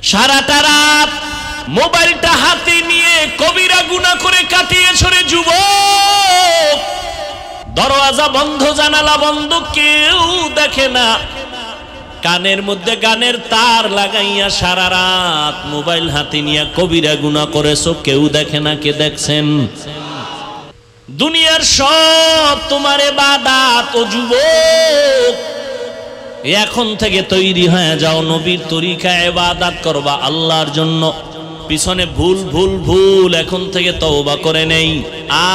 সারাটা রাত মোবাইলটা হাতে নিয়ে কবিরা গুনাহ করে কাটিয়েছ রে যুবক। দরওয়াজা বন্ধ, জানালা বন্ধ, কেউ দেখে না। কানের মধ্যে গানের তার লাগাইয়া সারা রাত মোবাইল হাতে নিয়ে কবিরা গুনাহ করেছো, কেউ দেখে না। কে দেখছেন? দুনিয়ার সব তোমার ইবাদত। ও যুবক, এখন থেকে তৈরি হয়ে যাও, নবীর তরিকায় ইবাদত করবা আল্লাহর জন্য। পিছনে ভুল ভুল ভুল এখন থেকে তওবা করে নেই,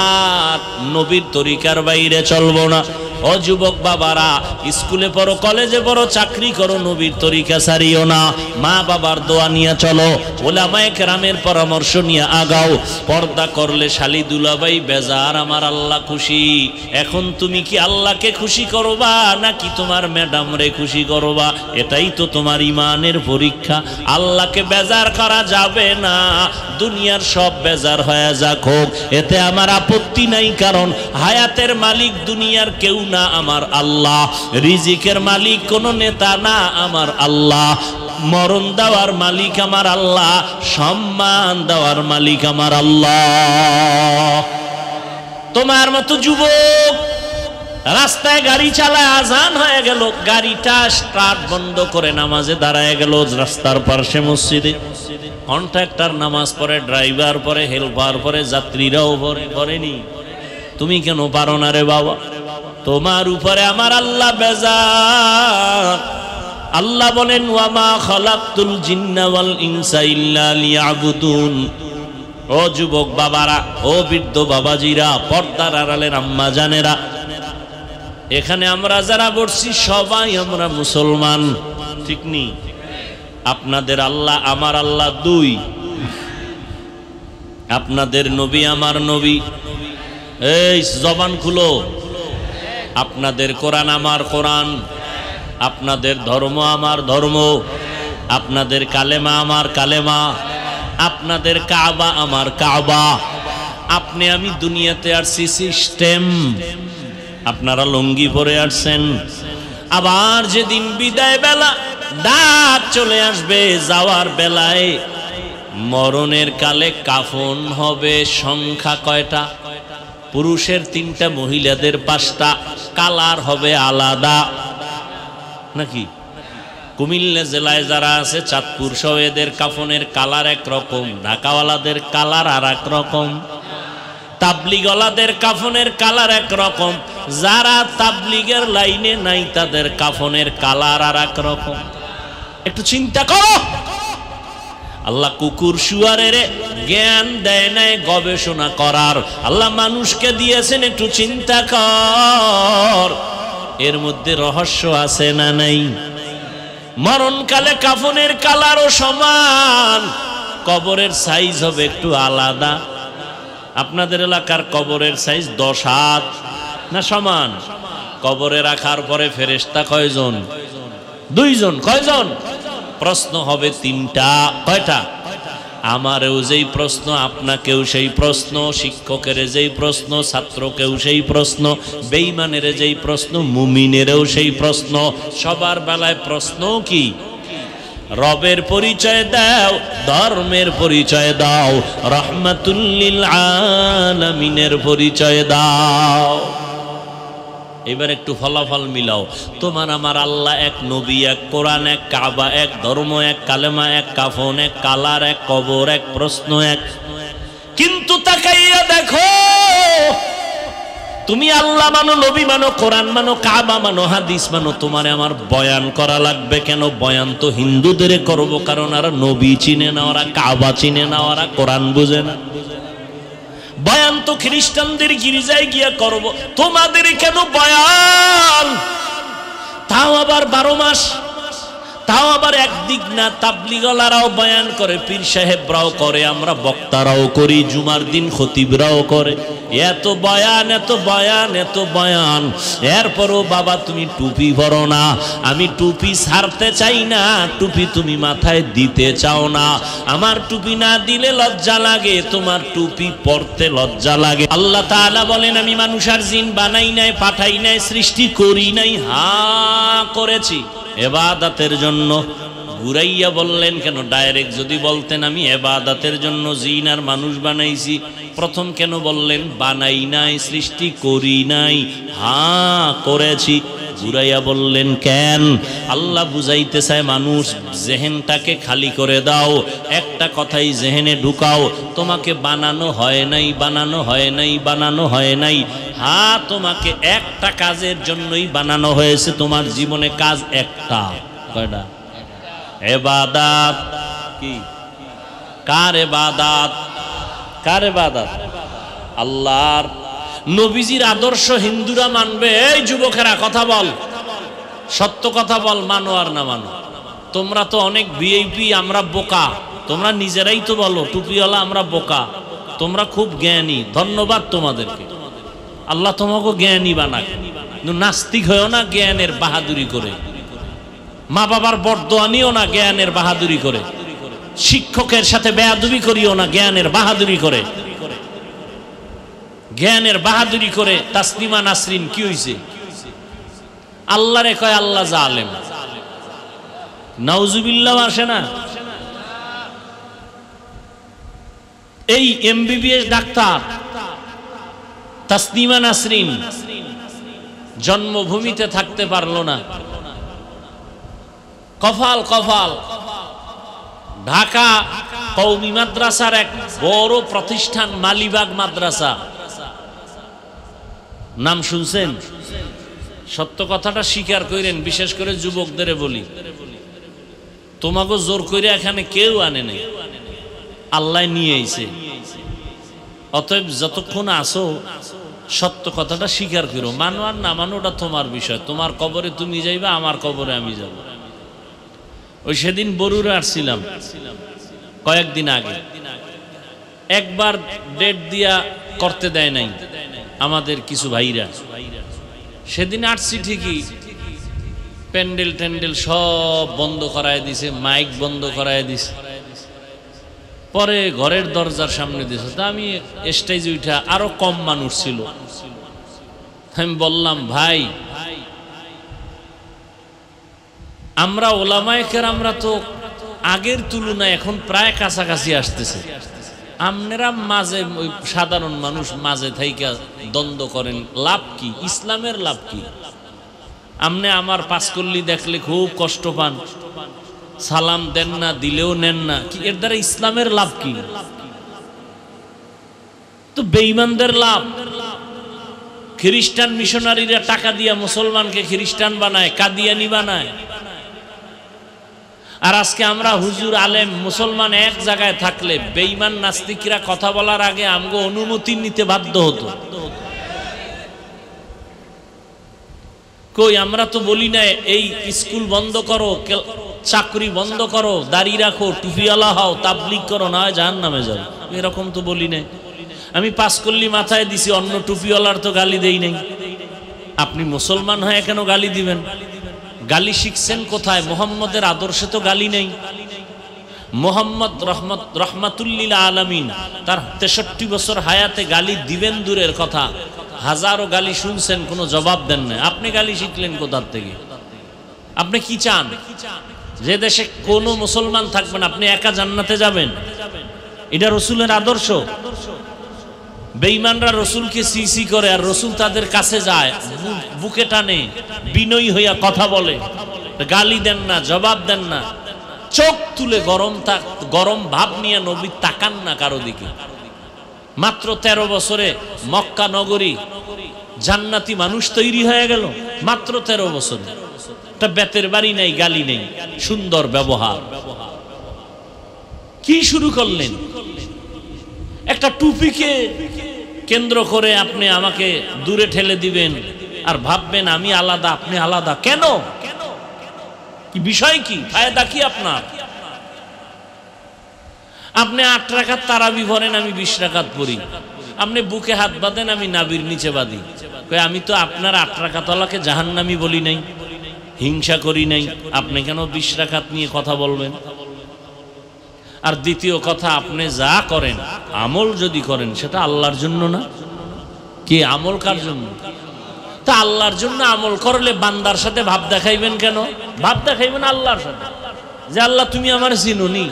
আর নবীর তরিকার বাইরে চলবো না। ও যুবক বাবারা, স্কুলে পড়ো, কলেজে পড়ো, চাকরি করো, নবীর তরিকা ছাড়িও না। মা বাবার দোয়া নিয়ে চলো, ওলামায়ে কেরামের পরামর্শ নিয়ে আগাও। পর্দা করলে শালি দুলাভাই বেজার, আমার আল্লাহ খুশি। এখন তুমি কি আল্লাহকে খুশি করবা নাকি তোমার ম্যাডাম রে খুশি করবা? এটাই তো তোমার ইমানের পরীক্ষা। আল্লাহকে বেজার করা যাবে না। দুনিয়ার সব বেজার হয়ে যাক হোক, এতে আমার আপত্তি নাই, কারণ হায়াতের মালিক দুনিয়ার কেউ না, আমার আল্লাহ। রিজিকের মালিক কোন নেতা না, আমার আল্লাহ। মরণ দেওয়ার মালিক আমার আল্লাহ, সম্মান দেওয়ার মালিক আমার আল্লাহ। তোমার মতো যুবক রাস্তায় গাড়ি চালায়, আজান হয়ে গেল, গাড়িটা স্টার্ট বন্ধ করে নামাজে দাঁড়ায় গেল রাস্তার পাশে মসজিদে। কন্ট্রাক্টর নামাজ পড়ে, ড্রাইভার পড়ে, হেল্পার পড়ে, যাত্রীরাও পড়েনি। তুমি কেন পারো না রে বাবা? তোমার উপরে আমার আল্লাহ বেজার। আল্লাহ বলেন, ওয়ামা খালাকতুল জিন্না ওয়াল ইনসা ইল্লা লিয়াবুদুন। ও যুবক বাবারা, ও বৃদ্ধ বাবাজিরা, পর্দার আড়ালের আম্মা জানেরা, এখানে আমরা যারা বসছি সবাই আমরা মুসলমান, ঠিক নি? আপনাদের আল্লাহ আমার আল্লাহ দুই, আপনাদের নবী আমার নবী। এই জবান খুলো। আপনাদের কোরআন আমার কোরআন, আপনাদের ধর্ম আমার ধর্ম, আপনাদের কালেমা আমার কালেমা, আপনাদের কাবা আমার কাবা। আপনি আমি দুনিয়াতে আসছি সিস্টেম, আপনারা লুঙ্গি পরে আসছেন। আবার যেদিন বিদায় বেলা ডাক চলে আসবে, যাওয়ার বেলায় মরণের কালে কাফন হবে সংখ্যা কয়টা? পুরুষের 3টা, মহিলাদের 5টা, কালার হবে আলাদা নাকি? কুমিল্লা জেলায় যারা আছে, চাঁদপুর সহ, এদের কাফনের কালার একরকম, ঢাকাওয়ালাদের কালার আর এক রকম, তাবলিগওয়ালাদের কাফনের কালার একরকম, যারা তাবলিগের লাইনে নাই তাদের কাফনের কালার আর এক রকম। একটু চিন্তা করো। আল্লাহ কুকুর শুয়ারের জ্ঞান দেয় নাই গবেষণা করার, আল্লাহ মানুষকে দিয়েছেন, একটু চিন্তা কর। এর মধ্যে রহস্য আছে না নাই? মরণকালে কাফনের কালারও সমান, কবরের সাইজ হবে একটু আলাদা। আপনাদের এলাকার কবরের সাইজ 10 হাত না সমান? কবরে রাখার পরে ফেরেশতা কয়জন? 2 জন। কয়জন? প্রশ্ন হবে 3টা। কয়টা? আমারও যেই প্রশ্ন, আপনাকেও সেই প্রশ্ন, শিক্ষকের যেই প্রশ্ন, ছাত্রকেও সেই প্রশ্ন, বেঈমানের যেই প্রশ্ন, মুমিনেরও সেই প্রশ্ন। সবার বেলায় প্রশ্ন কি? রবের পরিচয় দাও, ধর্মের পরিচয় দাও, রাহমাতুল লিল আলামিনের পরিচয় দাও। এবার একটু ফলাফল মিলাও। তোমার আমার আল্লাহ এক, নবী এক, কোরআন এক, কাবা এক, ধর্ম এক, কালেমা এক, কাফন এক, কালার এক, কবর এক, প্রশ্ন এক। কিন্তু তাকাইয়া দেখো, তুমি আল্লাহ মানো, নবী মানো, কোরআন মানো, কাবা মানো, হাদিস মানো, তোমারে আমার বয়ান করা লাগবে কেন? বয়ান তো হিন্দুদের করবো, কারণ ওরা নবী চিনে না, ওরা কাবা চিনে না, ওরা কোরআন বুঝে না। বয়ান তো খ্রিস্টানদের গির্জায় গিয়া করব, তোমাদের কেন বয়ান? তাও আবার 12 মাস, তাও আবার একদিক না। তাবলিগওয়ালারাও বয়ান করে, পীর সাহেবরাও করে, আমরা বক্তারাও করি, জুমার দিন খতিবরাও করে। এত বয়ান, এত বয়ান, এত বয়ান, এরপরও বাবা তুমি টুপি পরো না। আমি টুপি ছাড়তে চাই না, টুপি তুমি মাথায় দিতে চাও না। আমার টুপি না দিলে লজ্জা লাগে, তোমার টুপি পরতে লজ্জা লাগে। আল্লাহ তাআলা বলেন, আমি মানুষ আর জিন বানাই নাই, পাঠাই নাই, সৃষ্টি করি নাই, হ্যাঁ করেছি ইবাদতের জন্য। ঘুরাইয়া বললেন কেন? ডাইরেক্ট যদি বলতেন আমি ইবাদতের জন্য জিন আর মানুষ বানাইছি, প্রথম কেন বললেন বানাই নাই, সৃষ্টি করি নাই? হ্যাঁ করেছি। ঘুরাইয়া বললেন কেন? আল্লাহ বুঝাইতে চায় মানুষ, জেহেনটাকে খালি করে দাও, একটা কথাই জেহেনে ঢুকাও, তোমাকে বানানো হয় নাই, বানানো হয় নাই, বানানো হয় নাই। হ্যাঁ তোমাকে একটা কাজের জন্যই বানানো হয়েছে, তোমার জীবনে কাজ একটা। কয়টা? ইবাদত। কি? কার ইবাদত? কার ইবাদত? আল্লাহর। নবীজির আদর্শ হিন্দুরা মানবে। এই যুবকেরা কথা বল, সত্য কথা বল, মানো আর না মানো। তোমরা তো অনেক ভিআইপি, আমরা বোকা। তোমরা নিজেরাই তো বলো টুপিওয়ালা আমরা বোকা, তোমরা খুব জ্ঞানী। ধন্যবাদ তোমাদেরকে, আল্লাহ তোমাকে জ্ঞানী বানাক। কিন্তু নাস্তিক হয়েও না জ্ঞানের বাহাদুরি করে, মা বাবার বরদোয়া নিও না জ্ঞানের বাহাদুরি করে, শিক্ষকের সাথে বেয়াদবি করিও না জ্ঞানের বাহাদুরি করে। জ্ঞানের বাহাদুরি করে তাসলিমা নাসরিন কি হইছে? আল্লাহরে কয় আল্লাহ জালেম। নাউজুবিল্লাহ আসে না? এই এমবিবিএস ডাক্তার তাসলিমা নাসরিন জন্মভূমিতে থাকতে পারলো না। কফাল কফাল ঢাকা কওমি মাদ্রাসার এক বড় প্রতিষ্ঠান মালিবাগ মাদ্রাসা, নাম শুনছেন? সত্য কথাটা স্বীকার করেন। বিশেষ করে যুবকদের বলি, তোমাকে জোর করে এখানে কেউ আনে নাই, আল্লাহ নিয়ে আইছে। অতএব যতক্ষণ আসো সত্য কথাটা স্বীকার করো, মানো আর না মানো ওটা তোমার বিষয়। তোমার কবরে তুমি যাইবা, আমার কবরে আমি যাব। ওই সেদিন বরুড়ে আসছিলাম কয়েকদিন আগে, একবার ডেট দিয়া করতে দেয় নাই আমাদের কিছু ভাইরা। সেদিন আসছি ঠিকই, প্যান্ডেল ট্যান্ডেল সব বন্ধ করায় দিছে, মাইক বন্ধ করায় দিছে। পরে ঘরের দরজার সামনে দিছে, তা আমি স্টেজে উঠা, আরো কম মানুষ ছিল। আমি বললাম ভাই, আমরা ওলামায়ে কেরামরা তো আগের তুলনায় এখন প্রায় কাছাকাছি আসতেছে। আপনারা মাঝে ওই সাধারণ মানুষ মাঝে থাইকা দ্বন্দ্ব করেন, লাভ কি? ইসলামের লাভ কি? আপনি আমার পাঁচকল্লি দেখলে খুব কষ্ট পান, সালাম দেন না, দিলেও নেন না, কি এর দ্বারা ইসলামের লাভ কি? তো বেঈমানদের লাভ। খ্রিস্টান মিশনারিরা টাকা দিয়া মুসলমানকে খ্রিস্টান বানায়, কাদিয়ানি বানায়। আর আজকে আমরা হুজুর আলেম মুসলমান এক জায়গায় থাকলে বেঈমান নাস্তিকরা কথা বলার আগে আমগো অনুমতি নিতে বাধ্য হতো। কই আমরা তো বলি না এই স্কুল বন্ধ করো, চাকরি বন্ধ করো, দাড়ি রাখো, টুপিওয়ালা হও, তাবলিগ করো, না হয় জাহান্নামে যাও, এরকম তো বলি নাই। আমি পাঁচকল্লি মাথায় দিছি, অন্য টুপিওয়ালার তো গালি দেই নাই। আপনি মুসলমান হয়ে কেন গালি দিবেন? গালি শিখছেন কোথায়? মুহাম্মদের আদর্শে তো গালি নেই। মুহাম্মদ রহমাতুল্লিল আলামিন তার 63 বছর হায়াতে গালি দিবেন দূরের কথা, হাজারো গালি শুনছেন, কোনো জবাব দেন না। আপনি গালি শিখলেন কোথার থেকে? আপনি কি চান? যে দেশে কোনো মুসলমান থাকবেন আপনি একা জান্নাতে যাবেন? এটা রসুলের আদর্শ? বেঈমানরা রসুলকে সিসি করে আর রসুল তাদের কাছে যায়, বুকে টানে, বিনয়ী হইয়া কথা বলে, গালি দেন না, জবাব দেন না, চোখ তুলে গরম ভাব নিয়ে নবী তাকান না কারো দিকে। মাত্র 13 বছরে মক্কা নগরী জান্নাতি মানুষ তৈরি হয়ে গেল, মাত্র 13 বছরে। একটা বেতের বাড়ি নেই, গালি নেই, সুন্দর ব্যবহার। কি শুরু করলেন? একটা টুপিকে কেন্দ্র করে আপনি আমাকে দূরে ঠেলে দিবেন আর ভাববেন আমি আলাদা, আপনি আলাদা। কেন? কি বিষয়? কি ফায়দা কি আপনার? আপনি 8 রাকাত তারাবি পড়েন, আমি 20 রাকাত পড়ি। আপনি বুকে হাত বাঁধেন, আমি নাভির নিচে বাঁধি। আমি তো আপনার 8 রাকাতওয়ালাকে জাহান্নামী বলি নাই, হিংসা করি নাই। আপনি কেন 20 রাকাত নিয়ে কথা বলবেন? আর দ্বিতীয় কথা, আপনি যা করেন আমল যদি করেন সেটা আল্লাহর জন্য না। কি আমল কার জন্য? তা আল্লাহর জন্য আমল করলে বান্দার সাথে ভাব দেখাইবেন কেন? ভাব দেখাইবেন আল্লাহর সাথে। যে আল্লাহ তুমি আমার চিনুনি,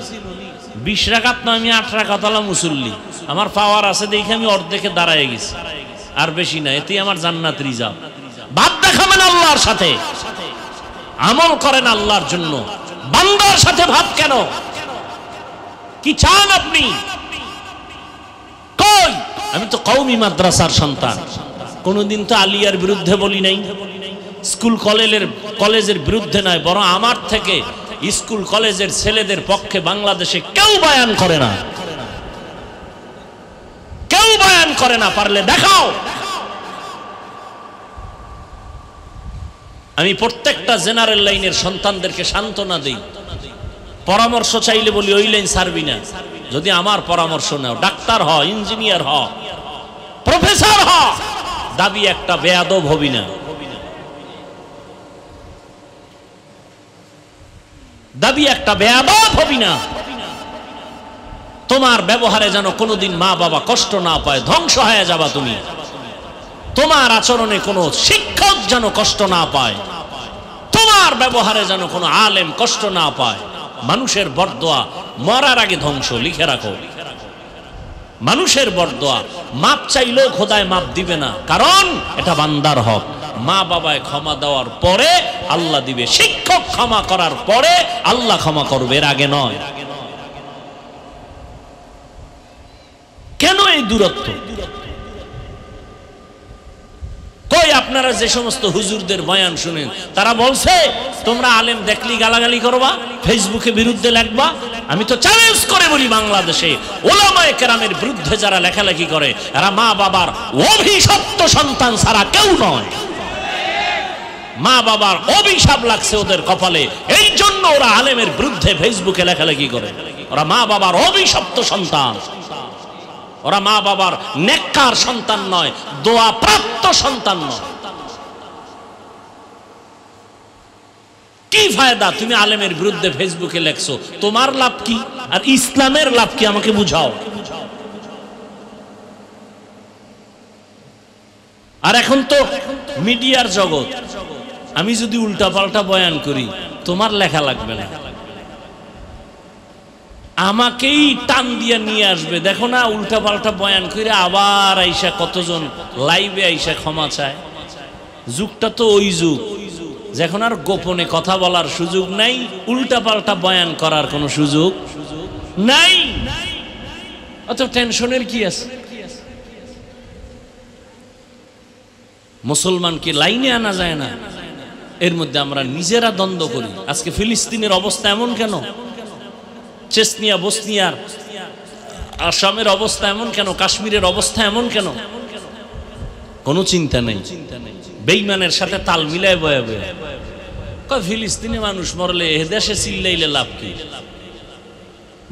20 রাকাত না আমি 8 রাকাত আলা মুসল্লি, আমার পাওয়ার আছে দেখে আমি অর্ধেকে দাঁড়ায় গেছি, আর বেশি না, এতেই আমার জান্নাত রিজার্ভ। ভাব দেখাবেন আল্লাহর সাথে, আমল করেন আল্লাহর জন্য, বান্দার সাথে ভাব কেন? কি চান আপনি? কই আমি তো কওমি মাদ্রাসার সন্তান, কোনদিন তো আলিয়ার বিরুদ্ধে বলি নাই, স্কুল কলেজের বিরুদ্ধে নয়, বরং আমার থেকে স্কুল কলেজের ছেলেদের পক্ষে বাংলাদেশে কেউ বয়ান করে না, কেউ বয়ান করে না। পারলে দেখাও। আমি প্রত্যেকটা জেনারেল লাইনের সন্তানদেরকে সান্ত্বনা দেই, পরামর্শ চাইলে বলি ওই লাইন ছাড়বি না, যদি আমার পরামর্শ নাও, ডাক্তার হ, ইঞ্জিনিয়ার হ, প্রফেসর হ, দাবি একটা, বেয়াদব হবি না, দাবি একটা, বেয়াদব হবি না। তোমার ব্যবহারে যেন কোনোদিন মা বাবা কষ্ট না পায়, ধ্বংস হয়ে যাবা তুমি। তোমার আচরণে কোনো শিক্ষক যেন কষ্ট না পায়, তোমার ব্যবহারে যেন কোনো আলেম কষ্ট না পায়। মানুষের বরদোয়া মরার আগে ধ্বংস, লিখে রাখো। মানুষের বরদোয়া মাপ চাইলেও খোদায় মাপ দিবে না, কারণ এটা বান্দার হক। মা বাবায় ক্ষমা দেওয়ার পরে আল্লাহ দিবে, শিক্ষক ক্ষমা করার পরে আল্লাহ ক্ষমা করবে, এর আগে নয়। কেন এই দূরত্ব? কই আপনারা যে সমস্ত হুজুরদের বয়ান শুনেন, তারা বলছে তোমরা আলেম দেখলি গালাগালি করবা, ফেসবুকে বিরুদ্ধে লিখবা। আমি তো চ্যালেঞ্জ করে বলি, বাংলাদেশে ওলামায়ে কেরামের বিরুদ্ধে যারা লেখালেখি করে, এরা মা বাবার অভিশপ্ত সন্তান ছাড়া কেউ নয়। মা বাবার অভিশাপ লাগছে ওদের কপালে, এই জন্য ওরা আলেমের বিরুদ্ধে ফেসবুকে লেখালেখি করে। ওরা মা বাবার অভিশপ্ত সন্তান, ওরা মা বাবার নেককার সন্তান নয়, দোয়া প্রাপ্ত সন্তান নয়। কি ফায়দা তুমি আলেমের বিরুদ্ধে ফেসবুকে লেখছো? তোমার লাভ কি আর ইসলামের লাভ কি? আমাকে বুঝাও। আর এখন তো মিডিয়ার জগৎ, আমি যদি উল্টা পাল্টা বয়ান করি, তোমার লেখা লাগবে না, আমাকেই টান দিয়ে নিয়ে আসবে। দেখো না, উল্টা পাল্টা বয়ান করে আবার আইসা কতজন লাইভে আইসা ক্ষমা চায়। যুগটা তো ওই যুগ, যখন আর গোপনে কথা বলার সুযোগ নাই, উল্টা পাল্টা বয়ান করার কোনো সুযোগ নাই। অত টেনশনের কি আছে? মুসলমানকে লাইনে আনা যায় না, এর মধ্যে আমরা নিজেরা দ্বন্দ্ব করি। আজকে ফিলিস্তিনের অবস্থা এমন কেন? চেচনিয়া, বসনিয়ার, আসামের অবস্থা এমন কেন? কাশ্মীরের অবস্থা এমন কেন? কোনো চিন্তা নেই, বেঈমানের সাথে তাল মিলায় বয়ে বয়ে কয় ফিলিস্তিনি মানুষ মরলে এ দেশে চিল্লাইলে লাভ কি?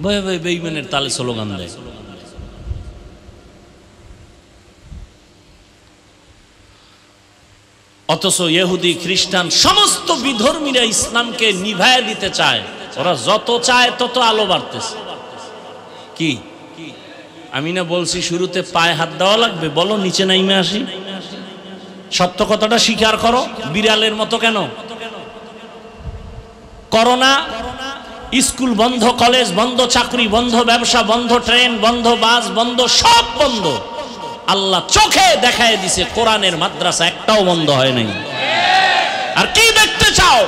বয়ে বয়ে বেঈমানের তালে স্লোগান দেয়। অথচ ইহুদি, খ্রিস্টান, সমস্ত বিধর্মীরা ইসলামকে নিভায় দিতে চায়। ওরা যত চায় তত আলো বাড়তেছে। কি আমি না বলছি শুরুতে পায়ে হাত দেওয়া লাগবে? বলো নিচে নাইমে আসি, সত্য কথাটা স্বীকার করো। বিড়ালের মতো কেন? করোনা, স্কুল বন্ধ, কলেজ বন্ধ, চাকরি বন্ধ, ব্যবসা বন্ধ, ট্রেন বন্ধ, বাস বন্ধ, সব বন্ধ। আল্লাহ চোখে দেখায় দিছে, কোরআনের মাদ্রাসা একটাও বন্ধ হয় নাই। আর কি দেখতে চাও?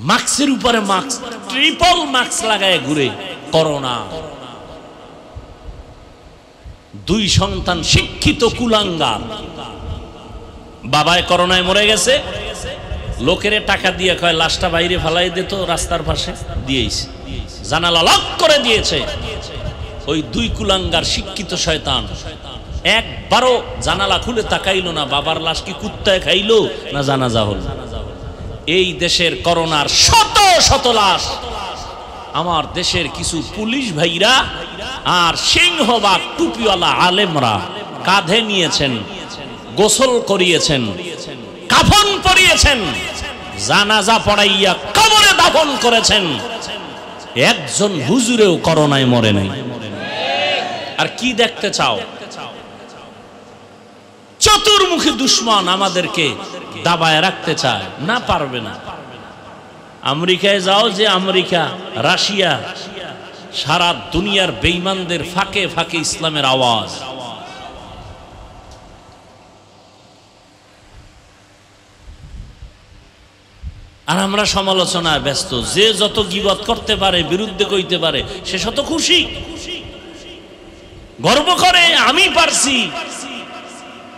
মাস্কের উপরে মাস্ক, ট্রিপল মাস্ক লাগায় ঘুরে। করোনা, 2 সন্তান শিক্ষিত কুলাঙ্গার, বাবায় করোনায় মরে গেছে, লোকেরে টাকা দিয়ে কয় লাশটা বাইরে ফেলাই দিত, রাস্তার পাশে দিয়েছে, জানালা লক করে দিয়েছে। ওই 2 কুলাঙ্গার শিক্ষিত শয়তান একবারও জানালা খুলে তাকাইলো না, বাবার লাশ কি কুত্তায় খাইলো না জানাজা হল। এই দেশের করোনার শত শত লাশ আমার দেশের কিছু পুলিশ ভাইরা আর সিংহবাগ টুপিওয়ালা আলেমরা কাঁধে নিয়েছেন, গোসল করিয়েছেন, কাফন পরিয়েছেন, জানাজা পড়াইয়া কবরে দাফন করেছেন। একজন হুজুরেও করোনায় মরে নাই। আর কি দেখতে চাও? চতুর্মুখী দুশমন আমাদেরকে দাবায় রাখতে চায়, না পারবে না। আমেরিকায় যাও, যে আমেরিকা, রাশিয়া, সারা দুনিয়ার বেঈমানদের ফাঁকে ফাঁকে ইসলামের আওয়াজ। আর আমরা সমালোচনায় ব্যস্ত। যে যত গীবত করতে পারে, বিরুদ্ধে কইতে পারে, সে শত খুশি, গর্ব করে আমি পারছি,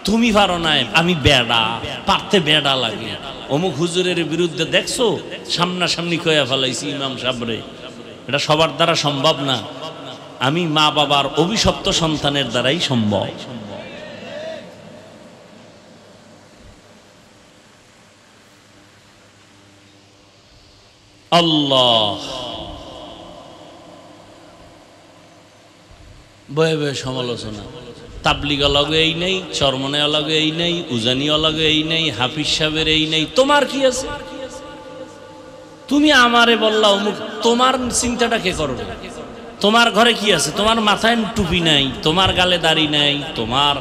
তুমি পারো না, আমি বেডা, পারতে বেডা লাগে। অমুক হুজুরের বিরুদ্ধে দেখছো, সামনাসামনি কইয়া ফেলাইছি ইমাম সাহেবরে। এটা সবার দ্বারা সম্ভব না, আমি মা বাবার অভিশপ্ত সন্তানের দ্বারাই সম্ভব। আল্লাহ বয়ে বয়ে সমালোচনা। তাবলিগ অলগে এই নেই, চরমনে অলগে এই নেই, উজানি অলগে এই নেই, হাফিজ সাহেবের এই নেই। তোমার কি আছে? তুমি আমারে বললা অমুক, তোমার চিন্তাটা কে করবে? তোমার ঘরে কি আছে? তোমার মাথায় টুপি নাই, তোমার গালে দাড়ি নাই, তোমার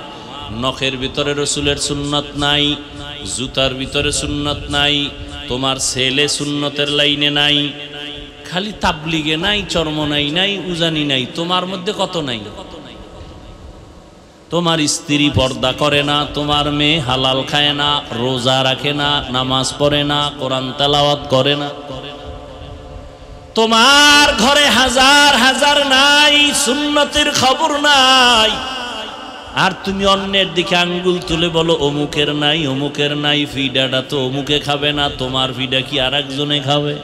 নখের ভিতরে রসুলের সুন্নত নাই, জুতার ভিতরে সুন্নত নাই, তোমার ছেলে সুন্নতের লাইনে নাই, খালি তাবলিগে নাই, চরমনাই নাই, উজানি নাই, তোমার মধ্যে কত নাই? তোমার স্ত্রী পর্দা করে না, তোমার মেয়ে হালাল খায় না, রোজা রাখে না, নামাজ পড়ে না, কোরআন তেলাওয়াত করে না, তোমার ঘরে হাজার হাজার নাই, সুন্নতের খবর নাই। আর তুমি অন্যের দিকে আঙ্গুল তুলে বলো অমুকের নাই, অমুকের নাই, ফিডাটা তো অমুকে খাবে না, তোমার ফিডা কি আর একজনে খাবে?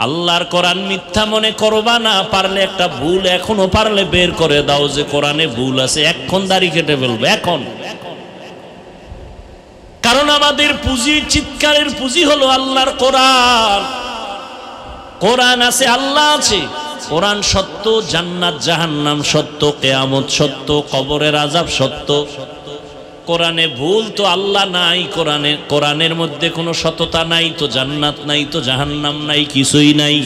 আল্লাহর কোরআন মিথ্যা মনে করবা না। পারলে একটা ভুল এখনো পারলে বের করে দাও যে কোরআনে ভুল আছে, এখন দাড়ি কেটে ফেলবে এখন। কারণ আমাদের পুঁজি, চিৎকারের পুঁজি হলো আল্লাহর কোরআন। কোরআন আছে, আল্লাহ আছে। কোরআন সত্য, জান্নাত জাহান্নাম সত্য, কিয়ামত সত্য, কবরের আযাব সত্য। কোরআনে ভুল তো আল্লাহ নাই, কোরআনের মধ্যে কোনো সততা নাই, তো জান্নাত নাই, তো জাহান্নাম নাই, কিছুই নাই।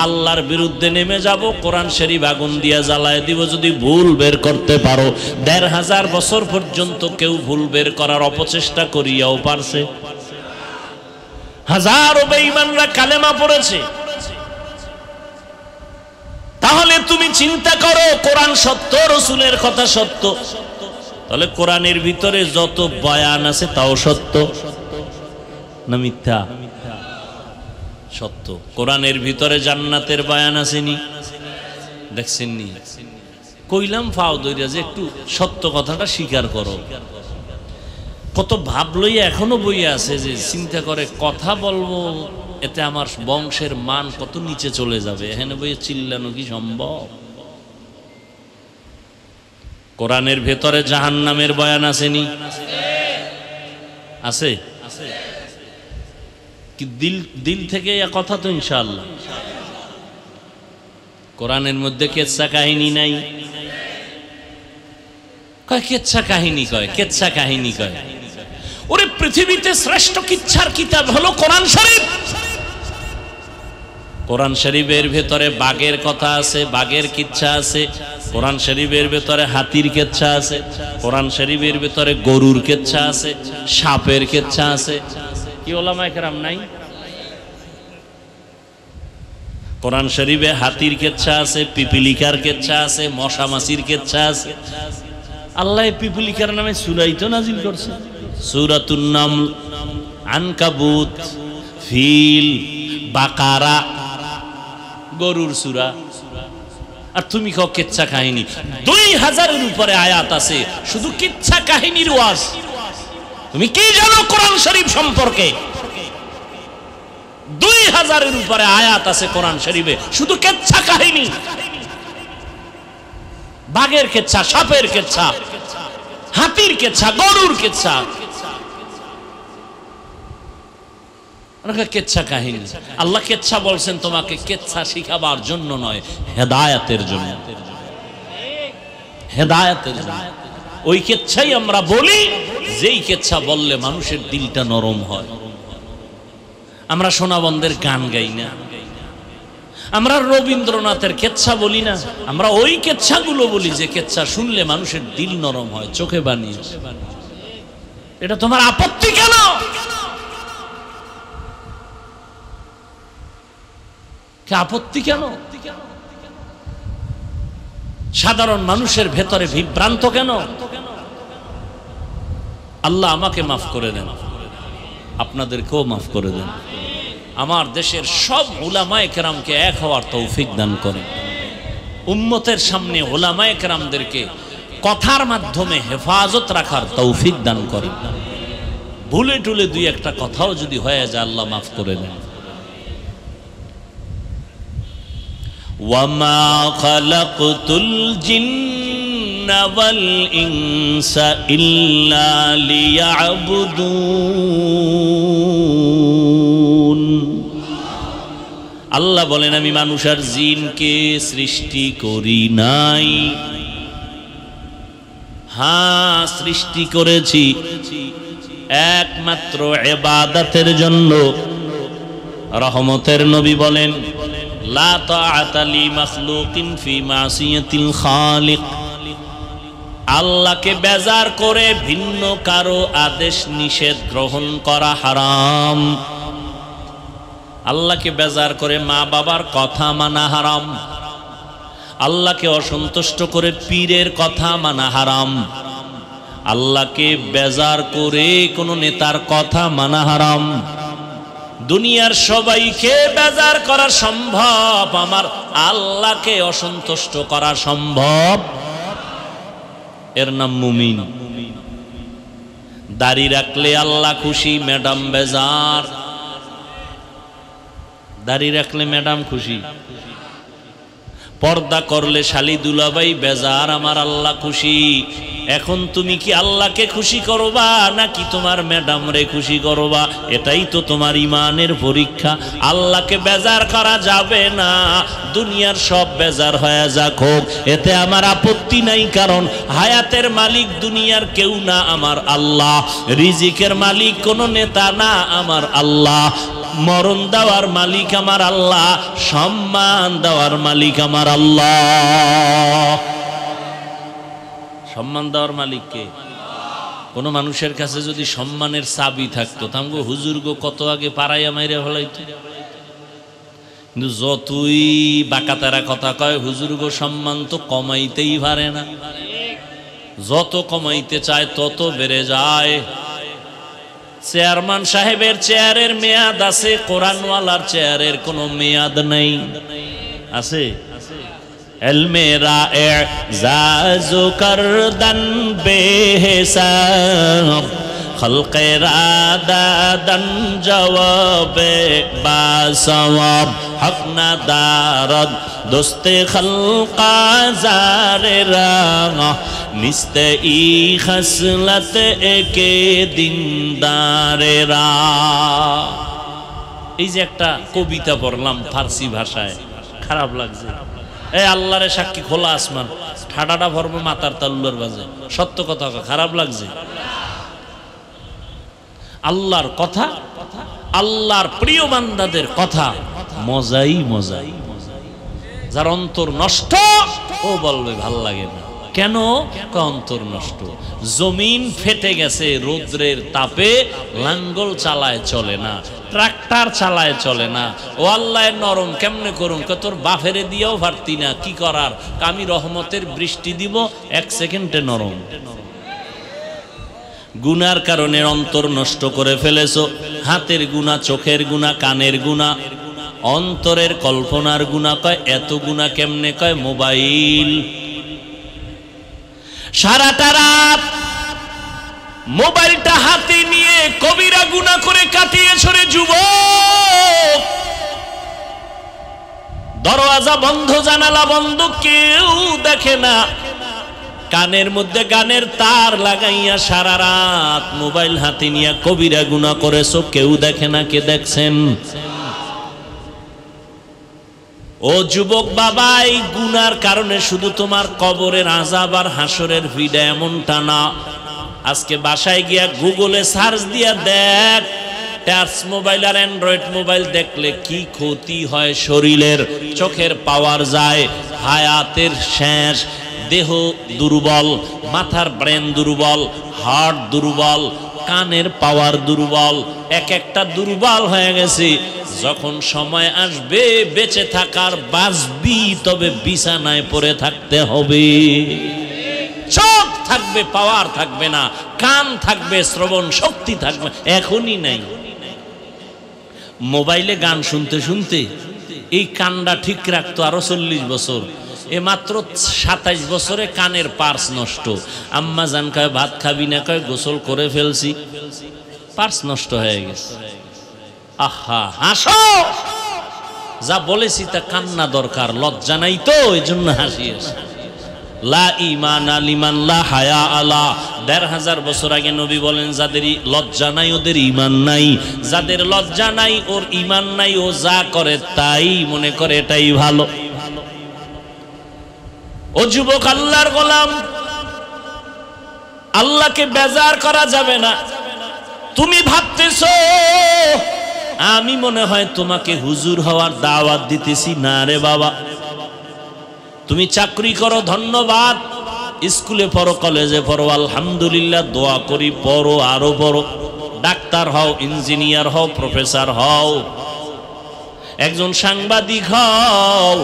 আল্লাহর বিরুদ্ধে নেমে যাব, কোরআন শরীফ আগুন দিয়া জ্বালায় দিব যদি ভুল বের করতে পারো। ১৫০০ বছর পর্যন্ত কেউ ভুল বের করার অপচেষ্টা করিয়াও পারছে। হাজারো বেঈমানরা কালেমা পড়েছে। তাহলে তুমি চিন্তা করো, কোরআন সত্য, রসুলের কথা সত্য, তাহলে কোরআনের ভিতরে যত বয়ান আছে তাও সত্য না মিথ্যা? সত্য। কোরআনের ভিতরে জান্নাতের বয়ান আসেনি? দেখছেননি? কইলাম ফাও দইরা যে একটু সত্য কথাটা স্বীকার করো। কত ভাব লইয়া এখনো বইয়া আছে যে চিন্তা করে কথা বলবো, এতে আমার বংশের মান কত নিচে চলে যাবে, এখানে বইয়ে চিল্লানো কি সম্ভব? কোরআনের ভেতরে জাহান্নামের বয়ান আসেনি? আছে কি? দিল থেকে কথা তো ইনশাআল্লাহ। কোরআনের মধ্যে কেচ্ছা কাহিনী নাই? কয় কেচ্ছা কাহিনী, কয় কেচ্ছা কাহিনী কয়। ওরে পৃথিবীতে শ্রেষ্ঠ কিচ্ছার কিতাব হলো কোরআন শরীফ। কোরআন শরীফের ভেতরে বাঘের কথা আছে, বাঘের কিচ্ছা আছে। কোরআন শরীফের ভেতরে হাতির কেচ্ছা আছে, কোরআন শরীফের ভেতরে গরুর কেচ্ছা আছে, সাপের কেচ্ছা আছে। কি ওলামায়ে কেরাম নাই? কোরআন শরীফে হাতির কেচ্ছা আছে, পিপিলিকার কেচ্ছা আছে, মশা মাছির কেচ্ছা আছে। আল্লাহ পিপিলিকার নামে সূরাই তো নাজিল করছে, সূরাতুন নামল, আনকাবুত, ফিল, বাকারা, গরুর সূরা। আর তুমি কও কিচ্ছা কাহিনী। ২০০০-এর উপরে আয়াত আছে শুধু কিচ্ছা কাহিনীর ওয়াজ। তুমি কি জানো কোরআন শরীফ সম্পর্কে? ২০০০-এর উপরে আয়াত আছে কোরআন শরীফে শুধু কিচ্ছা কাহিনী। বাঘের কেচ্ছা, সাপের কেচ্ছা, হাতির কেচ্ছা, গরুর কেচ্ছা, কেচ্ছা কাহিনী। আল্লাহ কেচ্ছা বলছেন তোমাকে কেচ্ছা শিখাবার জন্য নয়, হেদায়েতের জন্য। হেদায়েতের জন্য। ওই কেচ্ছাই আমরা বলি, যেই কেচ্ছা বললে মানুষের দিলটা নরম হয়। আমরা সোনাবন্ধের গান গাই না, আমরা রবীন্দ্রনাথের কেচ্ছা বলি না, আমরা ওই কেচ্ছাগুলো বলি যে কেচ্ছা শুনলে মানুষের দিল নরম হয়, চোখে বানিয়ে। এটা তোমার আপত্তি কেন? আপত্তি কেন? সাধারণ মানুষের ভেতরে বিভ্রান্ত কেন? আল্লাহ আমাকে মাফ করে দেন, আপনাদেরকেও মাফ করে দেন। আমার দেশের সব উলামায়ে কেরামকে এক হওয়ার তৌফিক দান করেন। উম্মতের সামনে উলামায়ে কেরামদেরকে কথার মাধ্যমে হেফাজত রাখার তৌফিক দান করেন। ভুলে টুলে দুই একটা কথাও যদি হয়ে যায় আল্লাহ মাফ করে দেন। ওয়ামা খালাকতুল জিন্না ওয়াল ইনসা ইল্লা লিয়াবুদুন। আল্লাহ বলেন আমি মানুষ আর জিনকে সৃষ্টি করি নাই, হ্যাঁ সৃষ্টি করেছি একমাত্র ইবাদতের জন্য। রহমতের নবী বলেন লা তাআতা লি মাখলুকিন ফি মাসিয়াতিল খালিক। আল্লাহকে বেজার করে ভিন্ন কারো আদেশ নিষেধ গ্রহণ করা হারাম। আল্লাহকে বেজার করে মা বাবার কথা মানা হারাম। আল্লাহকে অসন্তুষ্ট করে পীরের কথা মানা হারাম। আল্লাহকে বেজার করে কোন নেতার কথা মানা হারাম। দুনিয়ার সবাইকে বেজার করা সম্ভব, আমার আল্লাহকে অসন্তুষ্ট করা সম্ভব। এর নাম মুমিন। দাড়ি রাখলে আল্লাহ খুশি, ম্যাডাম বেজার। দাড়ি রাখলে ম্যাডাম খুশি, পর্দা করলে শালি দুলাভাই বেজার, আমার আল্লাহ খুশি। এখন তুমি কি আল্লাহকে খুশি করবা নাকি তোমার ম্যাডাম রে খুশি করবা? এটাই তো তোমার ইমানের পরীক্ষা। আল্লাহকে বেজার করা যাবে না, দুনিয়ার সব বেজার হয়ে যাক হোক, এতে আমার আপত্তি নাই। কারণ হায়াতের মালিক দুনিয়ার কেউ না, আমার আল্লাহ। রিজিকের মালিক কোন নেতা না, আমার আল্লাহ। মরণ দেওয়ার মালিক আমার আল্লাহ, সম্মান দেওয়ার মালিক আমার আল্লাহ। সম্মান দেওয়ার মালিককে। কোন মানুষের কাছে যদি সম্মানের চাবি থাকতো তামগো হুজুর গো কত আগে পাড়াইয়া মাইরে ফেলাইতো। কিন্তু যতই বাকাতারা কথা কয় হুজুর গো সম্মান তো কমাইতেই পারে না। যত কমাইতে চায় তত বেড়ে যায়। চেয়ারম্যান সাহেবের চেয়ারের মেয়াদ আছে, কোরআনওয়ালার চেয়ারের কোনো মেয়াদ নাই। আছে? এলমেরা এজাজু করদান বেহিসাব, খলকের আদাদান জওয়াবে বাসওয়াব, হক না দারদ দোস্তে খলকা জারেরা, নিস্তে ই খসলত একে দিনদারেরা। এই যে একটা কবিতা পড়লাম ফার্সি ভাষায়, খারাপ লাগছে। এই আল্লাহরে সাক্ষী, খোলা আসমান, ঠাডাটা ভরবো মাতার তালুলার বাজে। সত্য কথা, খারাপ লাগছে। আল্লাহর কথা, আল্লাহর প্রিয় বান্দাদের কথা মজাই মজাই। যার অন্তর নষ্ট ও বলবে ভাল লাগে না। কেন? অন্তর নষ্ট। জমিন ফেটে গেছে রৌদ্রের তাপে, লাঙ্গল চালায় চলে না, ট্রাক্টর চালায় চলে না। ও আল্লাহ নরম কেমনে করুন? তোর বাফেরে দিয়েও পারতি না, কি করার? আমি রহমতের বৃষ্টি দিব, 1 সেকেন্ডে নরম। গুনার কারণে অন্তর নষ্ট করে ফেলেছো। হাতের গুনাহ, চোখের গুনাহ, কানের গুনাহ, অন্তরের কল্পনার গুনাহ। কয় এত গুনাহ কেমনে? কয় মোবাইল। সারাটা রাত মোবাইলটা হাতে নিয়ে কবিরা গুনাহ করে কাটিয়েছে রে যুবক। দরওয়াজা বন্ধ, জানালা বন্ধ, কেউ দেখে না। কানের মধ্যে গানের তার লাগাইয়া সারা রাত মোবাইল হাতে নিয়ে কবিরা গুনাহ করেছো, কেউ দেখে না। কে দেখছেন? ও যুবক বাবা, এই গুনার কারণে শুধু তোমার কবরের আযাব আর হাসরের ভিড় এমনটা না। আজকে বাসায় গিয়া গুগলে সার্চ দিয়া দেখ, টাচ মোবাইল আর অ্যান্ড্রয়েড মোবাইল দেখলে কি ক্ষতি হয় শরীরের। চোখের পাওয়ার যায়, হায়াতের শেষ, দেহ দুর্বল, মাথার ব্রেন দুর্বল, হার্ট দুর্বল, কানের পাওয়ার দুর্বল, এক একটা দুর্বল হয়ে গেছে। যখন সময় আসবে বেঁচে থাকার, বাঁচবি তবে বিছানায় পড়ে থাকতে হবে। চোখ থাকবে, পাওয়ার থাকবে না, কান থাকবে, শ্রবণ শক্তি থাকবে, এখনই নাই। মোবাইলে গান শুনতে শুনতে এই কানটা ঠিক রাখতো আরো 40 বছর, এ মাত্র 27 বছরে কানের পার্স নষ্ট। আম্মা জান কয় ভাত খাবি না, কয় গোসল করে ফেলছি, পার্স নষ্ট হয়ে গেছে। আহা, হাসো, যা বলেছি তা কান্না দরকার, লজ্জা নাই তো এই জন্য হাসি আসে। লা ঈমানা লিমান লা হায়া আলা। ১৫০০ বছর আগে নবী বলেন, যাদের লজ্জা নাই ওদের ঈমান নাই, যাদের লজ্জা নাই ওর ঈমান নাই, ও যা করে তাই মনে করে এটাই ভালো। ও যুবক, আল্লাহর গোলাম, আল্লাহকে বেজার করা যাবে না। তুমি ভাবতেছো আমি মনে হয় তোমাকে হুজুর হওয়ার দাওয়াত দিতেছি, না রে বাবা। তুমি চাকরি করো, ধন্যবাদ, স্কুলে পড়ো, কলেজে পড়ো, আলহামদুলিল্লাহ, দোয়া করি, পড়ো, আরো পড়ো, ডাক্তার হও, ইঞ্জিনিয়ার হও, প্রফেসর হও, একজন সাংবাদিক হও।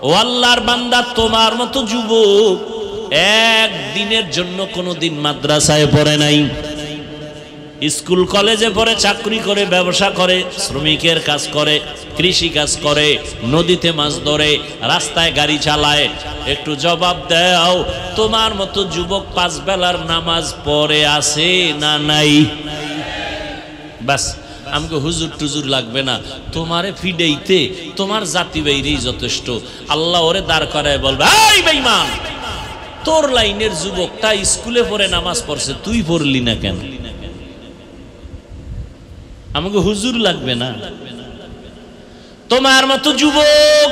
ও আল্লাহর বান্দা, তোমার মতো যুবক একদিনের জন্য কোনোদিন মাদ্রাসায় পড়ে নাই, স্কুল কলেজে পড়ে, চাকরি করে, ব্যবসা করে, শ্রমিকের কাজ করে, কৃষি কাজ করে, নদীতে মাছ ধরে, রাস্তায় গাড়ি চালায়। একটু জবাব দাও, তোমার মতো যুবক 5 বেলার নামাজ পড়ে আছে না নাই? বাস, আমাকে হুজুর টুজুর লাগবে না, তোমারে ফিডেইতে তোমার জাতি বাইরেই যথেষ্ট। আল্লাহ ওরে দাঁড় করায় বলবে, এই বেঈমান, তোর লাইনের যুবকটা স্কুলে পড়ে নামাজ পড়ছে, তুই পড়লি না কেন? আমাকে হুজুর লাগবে না। তোমার মতো যুবক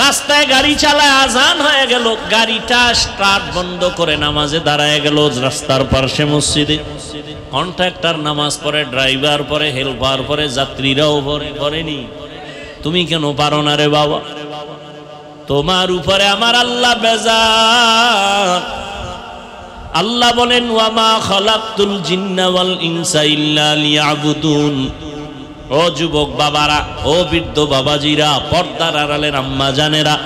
রাস্তায় গাড়ি চালায়, আজান হয়ে গেল, গাড়িটা স্টার্ট বন্ধ করে নামাজে দাঁড়ায় গেল রাস্তার পাশে মসজিদে। কন্ট্রাক্টর নামাজ পড়ে, ড্রাইভার পড়ে, হেল্পার পড়ে, যাত্রীরাও পড়েনি, তুমি কেন পারো না রে বাবা? তোমার উপরে আমার আল্লাহ বেজার। আল্লাহ বলেন, ওয়ামা খালাকতুল জিন্না ওয়াল ইনসা ইল্লা লিয়াবুদুন। ও যুবক বাবারা, ও বৃদ্ধ বাবাজিরা, পর্দার আড়ালের আম্মা জানেরা,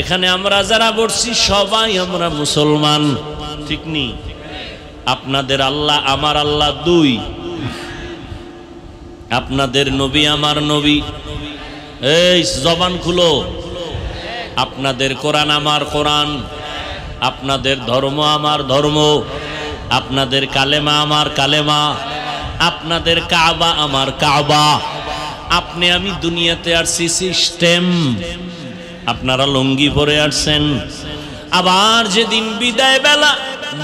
এখানে আমরা যারা বসছি সবাই আমরা মুসলমান, ঠিক নি? আপনাদের আল্লাহ আমার আল্লাহ দুই, আপনাদের নবী আমার নবী। এই জবান খুলো, আপনাদের কোরআন আমার কোরআন, আপনাদের ধর্ম আমার ধর্ম, আপনাদের কালেমা আমার কালেমা, আপনাদের কাবা আমার কাবা। আপনি আমি দুনিয়াতে আসছি সিস্টেম, আপনারা লুঙ্গি পরে আসছেন। আবার যেদিন বিদায় বেলা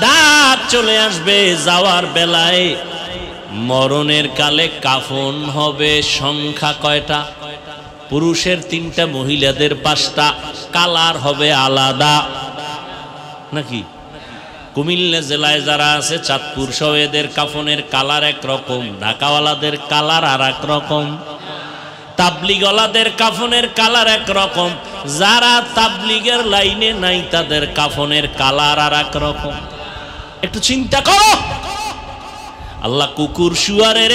ডাক চলে আসবে, যাওয়ার বেলায় মরণের কালে কাফন হবে সংখ্যা কয়টা? পুরুষের 3টা, মহিলাদের 5টা, কালার হবে আলাদা নাকি? কুমিল্লা জেলায় যারা আছে, চাঁদপুর সহ, এদের কাফনের কালার একরকম, ঢাকাওয়ালাদের কালার আর এক রকম, তাবলিগওয়ালাদের কাফনের কালার একরকম, যারা তাবলিগের লাইনে নাই তাদের কাফনের কালার আর এক রকম। একটু চিন্তা করো, আল্লাহ কুকুর শুয়ারের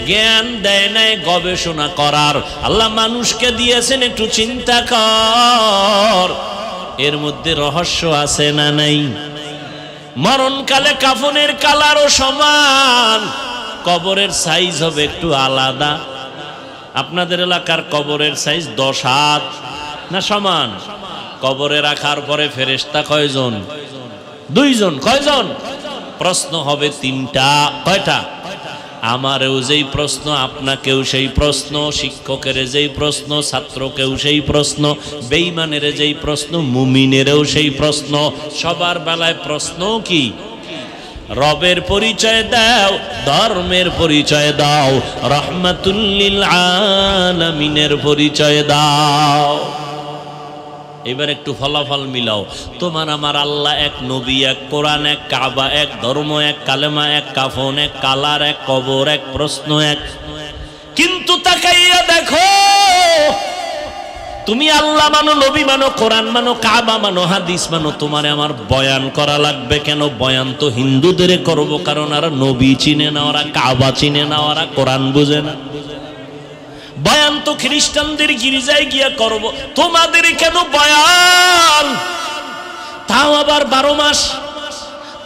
জ্ঞান দেয় নাই গবেষণা করার, আল্লাহ মানুষকে দিয়েছেন, একটু চিন্তা কর, এর মধ্যে রহস্য আছে না নাই? মরণকালে কাফনের কালারও সমান, কবরের সাইজ হবে একটু আলাদা। আপনাদের এলাকার কবরের সাইজ 10 হাত না সমান? কবরে রাখার পরে ফেরেশতা কয়জন? 2 জন। কয়জন? প্রশ্ন হবে 3টা। কয়টা? আমারও যেই প্রশ্ন, আপনাকেও সেই প্রশ্ন, শিক্ষকের যেই প্রশ্ন, ছাত্রকেও সেই প্রশ্ন, বেঈমানের যেই প্রশ্ন, মুমিনেরও সেই প্রশ্ন। সবার বেলায় প্রশ্ন কি? রবের পরিচয় দাও, ধর্মের পরিচয় দাও, রহমাতুল লিল আলামিনের পরিচয় দাও। এবার একটু ফলাফল মিলাও। তোমার আমার আল্লাহ এক, নবী এক, কোরআন এক, কাবা এক, ধর্ম এক, কালেমা এক, কাফন এক, কালার এক, কবর এক, প্রশ্ন এক। কিন্তু তাকাইয়া দেখো তুমি আল্লাহ মানো, নবী মানো, কোরআন মানো, কাবা মানো, হাদিস মানো, তোমারে আমার বয়ান করা লাগবে কেন? বয়ান তো হিন্দুদের করব, কারণ ওরা নবী চিনে না, ওরা কাবা চিনে না, ওরা কোরআন বুঝে না। বয়ান তো খ্রিস্টানদের গির্জায় গিয়া করব, তোমাদের কেন বয়ান? তাও আবার 12 মাস,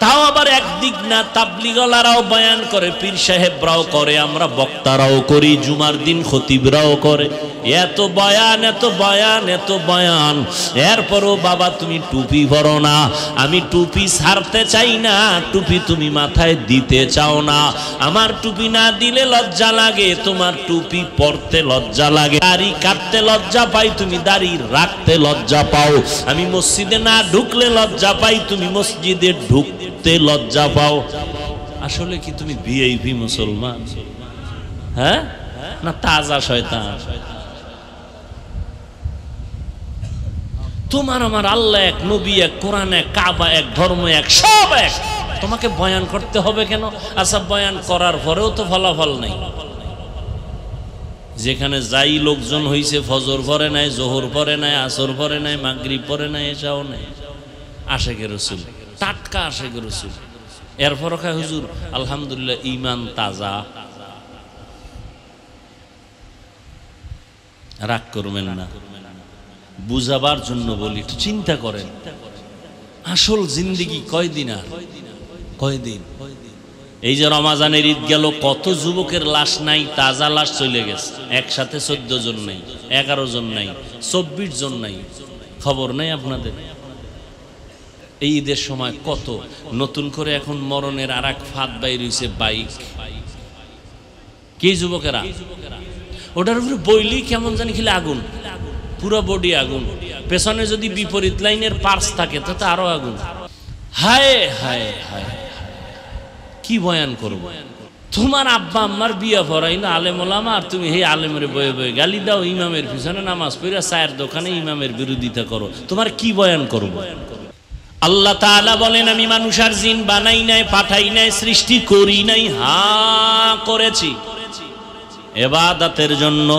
তাও আবার একদিক না। তাবলিগলারাও বয়ান করে, পীর সাহেবরাও করে, আমরা বক্তারাও করি, জুমার দিন খতিবরাও করে। এত বয়ান, এত বয়ান, এত বয়ান, এরপরও বাবা তুমি টুপি পরো না। আমি টুপি ছাড়তে চাই না, টুপি তুমি মাথায় দিতে চাও না। আমার টুপি না দিলে লজ্জা লাগে, তোমার টুপি পরতে লজ্জা লাগে। দাড়ি কাটতে লজ্জা পাই, তুমি দাড়ি রাখতে লজ্জা পাও। আমি মসজিদে না ঢুকলে লজ্জা পাই, তুমি মসজিদে ঢুকতে লজ্জা পাও। আসলে কি তুমি ভিআইপি মুসলমান, হ্যাঁ না তাজা শয়তান? তোমার আমার আল্লাহ এক, নবী এক, কোরআন এক, কাবা এক, ধর্ম এক, সব এক। তোমাকে বয়ান করতে হবে কেন? আচ্ছা বয়ান করার পরেও তো ফলাফল নেই। যেখানে যাই লোকজন হইছে, ফজর পরে নাই, জোহর পরে নাই, আসর পরে নাই, মাগরিব পরে নাই, এসাও নাই। আশেকে রসুল, টাটকা আশেকে রসুল। এরপরও খায় হুজুর আলহামদুলিল্লাহ ঈমান তাজা। রাগ করবেন না, বুঝাবার জন্য বলি, একটু চিন্তা করেন। আসল জিন্দেগি কয়দিন? আর কয়দিন? এই যে রমাজানের ঈদ গেল, কত যুবকের লাশ নাই, তাজা লাশ চলে গেছে। একসাথে 14 জন নাই, 11 জন নাই, 24 জন নাই, খবর নাই আপনাদের? এই ঈদের সময় কত নতুন করে এখন মরণের আর এক ফাঁদ বাইর হইছে, বাইক। কি যুবকেরা ওটার উপরে বইলি কেমন জানি খেলে আগুন, পুরো বডি আগুন। পেছনে যদি বিপরীত লাইনের পার্স থাকে তাতে আরো আগুন। হায় হায় হায়, কি বয়ান করব? তোমার আব্বা আম্মার বিয়া পড়াই না আলেম ওলামা, আর তুমি হে আলেমের বয়ে বয়ে গালি দাও, ইমামের পিছনে নামাজ পড়া, চায়ের দোকানে ইমামের বিরোধিতা করো। তোমার কি বয়ান করব? আল্লাহ তাআলা বলেন, আমি মানুষ আর জিন বানাই নাই, পাঠাই নাই, সৃষ্টি করি নাই, হ্যাঁ করেছি ইবাদতের জন্য।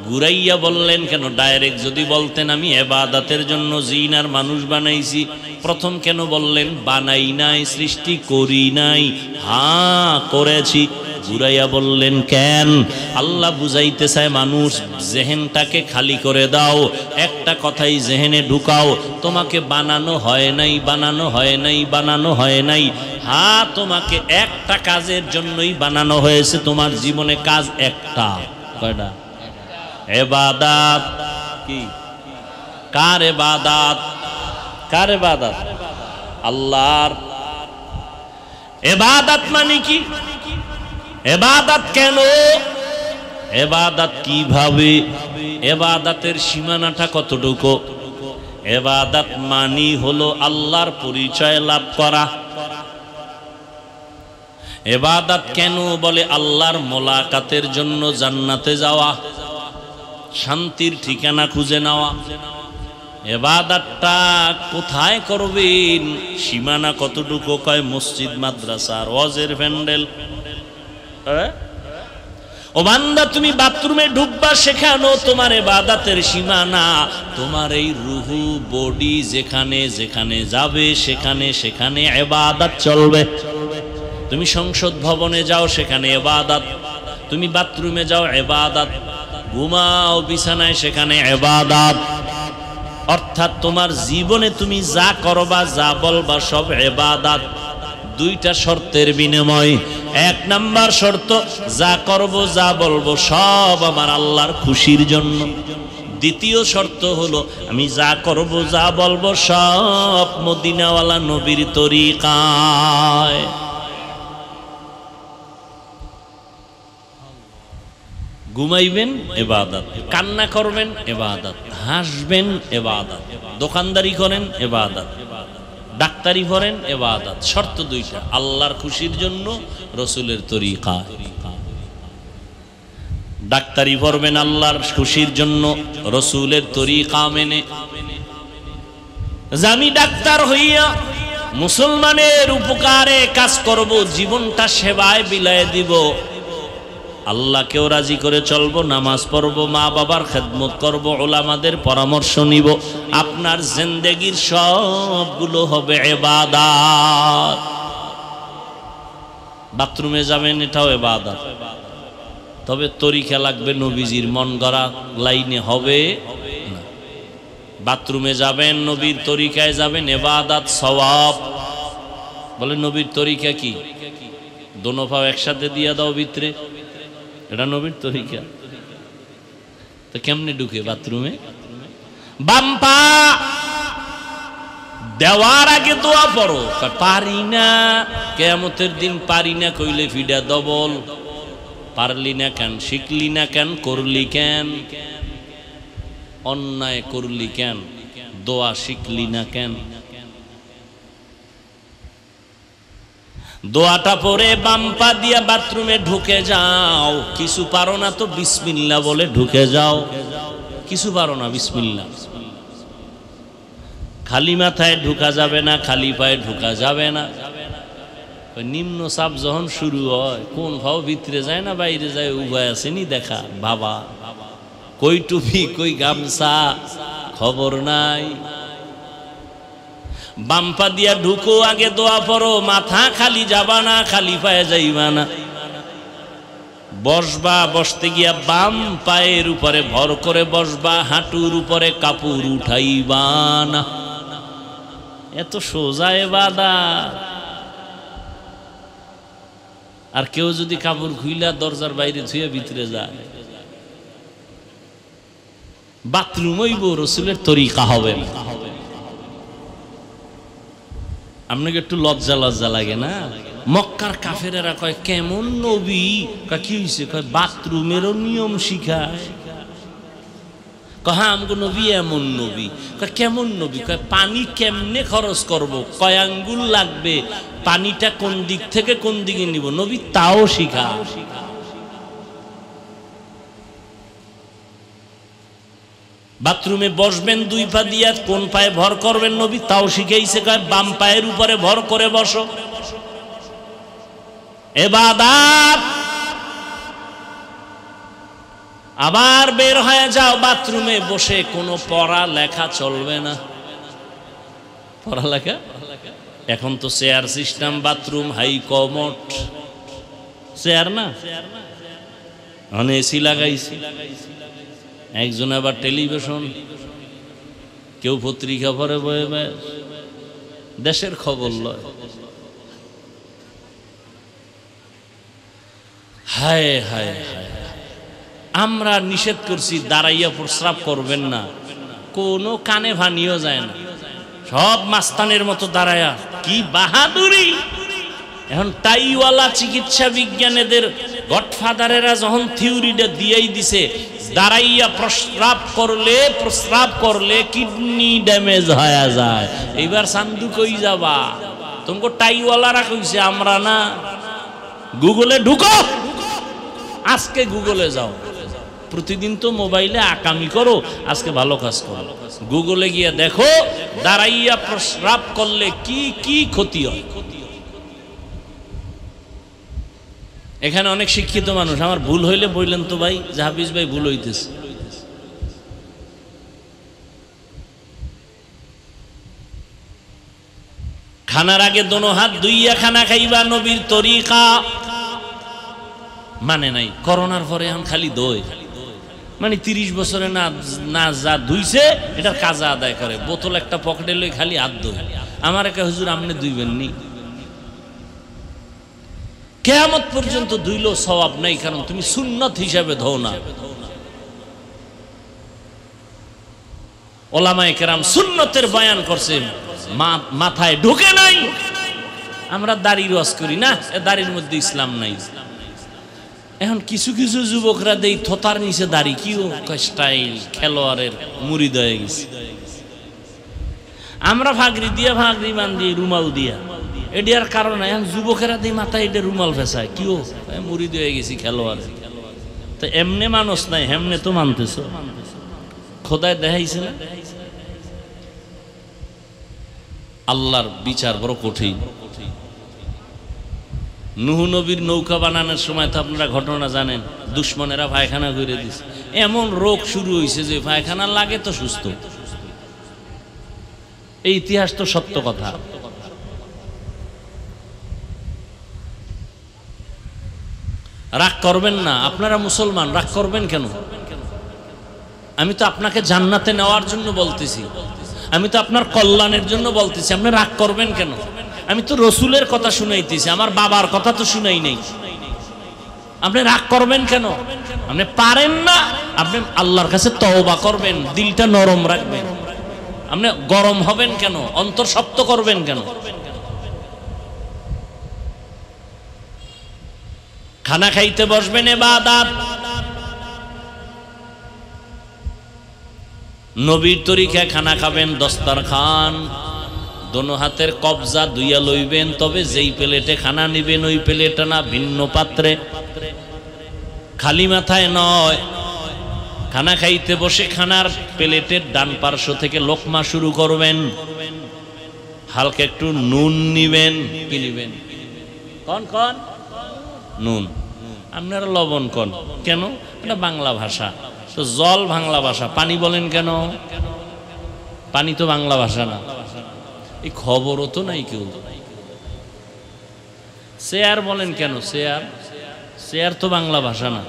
ঘুরাইয়া বললেন কেন? ডাইরেক্ট যদি বলতেন আমি ইবাদতের জন্য জিন আর মানুষ বানাইছি, প্রথম কেন বললেন বানাই নাই, সৃষ্টি করি নাই? হ্যাঁ করেছি। ঘুরাইয়া বললেন কেন? আল্লাহ বুঝাইতে চায় মানুষ জেহেনটাকে খালি করে দাও, একটা কথাই জেহেনে ঢুকাও, তোমাকে বানানো হয় নাই, বানানো হয় নাই, বানানো হয় নাই। হ্যাঁ তোমাকে একটা কাজের জন্যই বানানো হয়েছে, তোমার জীবনে কাজ একটা। কয়টা? ইবাদত। কি? কার ইবাদত? কার ইবাদত? আল্লাহর। ইবাদত মানে কি? ইবাদত কেন? ইবাদত কিভাবে? ইবাদতের সীমানাটা কতটুকু? ইবাদত মানি হলো আল্লাহর পরিচয় লাভ করা। ইবাদত কেন বলে? আল্লাহর মোলাকাতের জন্য জান্নাতে যাওয়া, শান্তির ঠিকানা খুঁজে নেওয়া। ইবাদতটা কোথায় করবেন? সীমানা কতটুকু? কয় মসজিদ, মাদ্রাসা, ওয়াজের প্যান্ডেল। ও বান্দা, তুমি বাথরুমে ঢুকবা, সেখানেও তোমার ইবাদতের সীমানা। তোমার এই রুহু বডি যেখানে যেখানে যাবে, সেখানে সেখানে ইবাদত চলবে। তুমি সংসদ ভবনে যাও, সেখানে ইবাদত। তুমি বাথরুমে যাও, ইবাদত। ঘুমাও বিছানায়, সেখানে ইবাদত। অর্থাৎ তোমার জীবনে তুমি যা করবা, যা বলবা, সব ইবাদত। দুইটা শর্তের বিনিময়। এক নাম্বার শর্ত, যা করব যা বলবো সব আমার আল্লাহর খুশির জন্য। দ্বিতীয় শর্ত হলো, আমি যা করব যা বলবো সব মদিনাওয়ালা নবীর তরিকায়। ঘুমাইবেন ইবাদত, কান্না করবেন ইবাদত, হাসবেন ইবাদত, দোকানদারি করেন ইবাদত, ডাক্তারি করেন ইবাদত। শর্ত দুইটা, আল্লাহর খুশির জন্য, রসুলের তরিকা। ডাক্তারি করবেন আল্লাহর খুশির জন্য, রসুলের তরিকা মেনে। আমি ডাক্তার হইয়া মুসলমানের উপকারে কাজ করব, জীবনটা সেবায় বিলায় দিব, আল্লাহকেও রাজি করে চলবো, নামাজ পড়বো, মা বাবার খেদমত করবো, ওলামাদের পরামর্শ নিব। আপনার জিন্দেগির সবগুলো হবে ইবাদত। বাথরুমে যাবেন, এটাও ইবাদত, তবে তরিকা লাগবে নবীজির মন গড়া লাইনে হবে না। বাথরুমে যাবেন, নবীর তরিকায় যাবেন, ইবাদত সওয়াব। বলে নবীর তরিকা কি? দোনো পাও একসাথে দিয়া দাও ভিতরে, এটা নবীর তরিকা। তো কেমনে ঢুকে বাথরুমে? বাম পা দেওয়ার আগে দোয়া পড়ো। পারি না, কিয়ামতের দিন পারি না কইলে ফিডা ডবল। পারলি না কেন? শিখলি না কেন? করলি কেন? অন্যায় করলি কেন? দোয়া শিখলি না কেন? দোয়াটা পরে বাম পা দিয়া বাথরুমে ঢুকে যাও। কিছু পারো না তো বিসমিল্লাহ বলে ঢুকে যাও। কিছু পারো না, বিসমিল্লাহ। খালি মাথায় ঢুকা যাবে না, খালি পায়ে ঢুকা যাবে না। নিম্ন চাপ যখন শুরু হয়, কোন ভাও ভিতরে যায় না বাইরে যায়, উভয় আসেনি দেখা বাবা। কই টুপি, কই গামছা, খবর নাই। বাম্পা দিয়া ঢুকো, আগে দোয়া পড়ো। মাথা খালি যাবা না, খালি পায়ে যাইবা না। বসবা, বসতে গিয়া বাম পায়ের উপরে ভর করে বসবা, হাঁটুর উপরে কাপড় উঠাইবা না। এত সোজা ইবাদত। আর কেউ যদি কাপড় খুইলা দরজার বাইরে ধুয়ে ভিতরে যায়, বাথরুম হইব, রসুলের তরিকা হবে না। আপনাকে একটু লজ্জা লজ্জা লাগে না? মক্কার কাফেরেরা কয় কেমন নবী? কি হয়েছে? কয় বাথরুমেরও নিয়ম শিখায়। কয় আমগো নবী এমন নবী। কয় কেমন নবী? কয় পানি কেমনে খরচ করব, কয় আঙ্গুল লাগবে, পানিটা কোন দিক থেকে কোন দিকে নিব, নবী তাও শিখা। বাথরুমে বসবেন দুই পা দিয়া, কোন পায়ে ভর করবেন নবী তাও শিখাইছে। কয় বাম পায়ের উপরে ভর করে বসো। ইবাদত। আবার বের হয়ে যাও, বাথরুমে বসে কোনো পড়া লেখা চলবে না। পড়ালেখা এখন তো chair system, bathroom high commode. Chair না, এখন এসি লাগাইছি। একজন আবার টেলিভিশন, কেউ পত্রিকা পড়ে বয়ে দেশের খবর লয়। হায় হায় হায়। আমরা নিষেধ করছি দাঁড়াইয়া প্রস্রাব করবেন না, কোনো কানে ভানিও যায় না, সব মাস্তানের মতো দাঁড়ায়া। কি বাহাদুরি! এখন টাইওয়ালা চিকিৎসা বিজ্ঞানীদের গডফাদারেরা যখন থিওরিটা দিয়েই দিছে, দাঁড়াইয়া প্রস্রাব করলে কিডনি ড্যামেজ হয়ে যায়। এইবার সান্দু কই যাবা? তোমাকে টাইওয়ালারা কইছে, আমরা না। গুগলে ঢুকো, আজকে গুগলে যাও। প্রতিদিন তো মোবাইলে আকামি করো, আজকে ভালো কাজ করো। গুগলে গিয়ে দেখো দাঁড়াইয়া প্রস্রাব করলে কি কি ক্ষতি হয়। এখানে অনেক শিক্ষিত মানুষ, আমার ভুল হইলে বললেন তো ভাই, যে হাফিজ ভাই ভুল হইতেছে। খানার আগে দোনো হাত ধুইয়া খানা খাইবা, নবীর তরিকা মানে নাই। করোনার পরে এখন খালি দই, মানে 30 বছরে না না যা ধুইছে এটার কাজা আদায় করে। বোতল একটা পকেটে লই খালি হাত ধোয়। আমার একা হুজুর আপনি ধুইবেন নি, কিয়ামত পর্যন্ত ধুইলেও সওয়াব নাই, কারণ তুমি সুন্নত হিসাবে ধোও না। ওলামায়ে কেরাম সুন্নতের বয়ান করছে, মাথায় ঢুকে নাই। আমরা দাড়ির ওয়াজ করি না, দাড়ির মধ্যে ইসলাম নাই। এখন কিছু কিছু যুবকরা দেই থতার নিচে দাড়ি, কিও স্টাইল, খেলোয়াড়ের মুরিদ হয়ে গেছে। আমরা ভাগরি দিয়া, ভাগরি বান্ধি, রুমাল দিয়া, এটার কারণ এখন যুবকেরা দিয়ে মাথায় এটা রুমাল ফেসায়, কিও মুরিদ হয়ে গেছি খেলোয়াড়ের। তো এমনে মানুষ নাই, হেমনে তো মানতেছ। খোদায় দেখাইছে না, আল্লাহর বিচার বড় কঠিন। নূহ নবীর নৌকা বানানোর সময় তো আপনারা ঘটনা জানেন, দুশ্মনেরা পায়খানা করে দিছে, এমন রোগ শুরু হয়েছে যে পায়খানা লাগে তো সুস্থ। এই ইতিহাস তো সত্য কথা। রাগ করবেন না, আপনারা মুসলমান, রাগ করবেন কেন? আমি তো আপনাকে জান্নাতে নেওয়ার জন্য বলতেছি, আমি তো আপনার কল্যাণের জন্য বলতেছি, আপনি রাগ করবেন কেন? আমি তো রসুলের কথা শুনাইতেছি, আমার বাবার কথা তো শুনাই নেই। আপনি রাগ করবেন কেন? আপনি পারেন না, আপনি আল্লাহর কাছে তওবা করবেন, দিলটা নরম রাখবেন। আপনি গরম হবেন কেন? অন্তর শক্ত করবেন কেন? খানা খাইতে বসবেন ইবাদত, নবীর তরিকায় খানা খাবেন, দস্তরখান দোনো হাতের কবজা দুইয়া লইবেন, তবে যেই প্লেটে খানা নিবেন ওই প্লেটে না, ভিন্ন পাত্রে, খালি মাথায় নয়। খানা খাইতে বসে খানার প্লেটের ডান পার্শ্ব থেকে লোকমা শুরু করবেন, হালকা একটু নুন নিবেন। কি নিবেন? কন কন নুন, আপনারা লবণ কন কেন? এটা বাংলা ভাষা তো, জল বাংলা ভাষা, পানি বলেন কেন? পানি তো বাংলা ভাষা না। এই খবরও তো নাই কেউ। চেয়ার বলেন কেন? চেয়ার, চেয়ার তো বাংলা ভাষা না।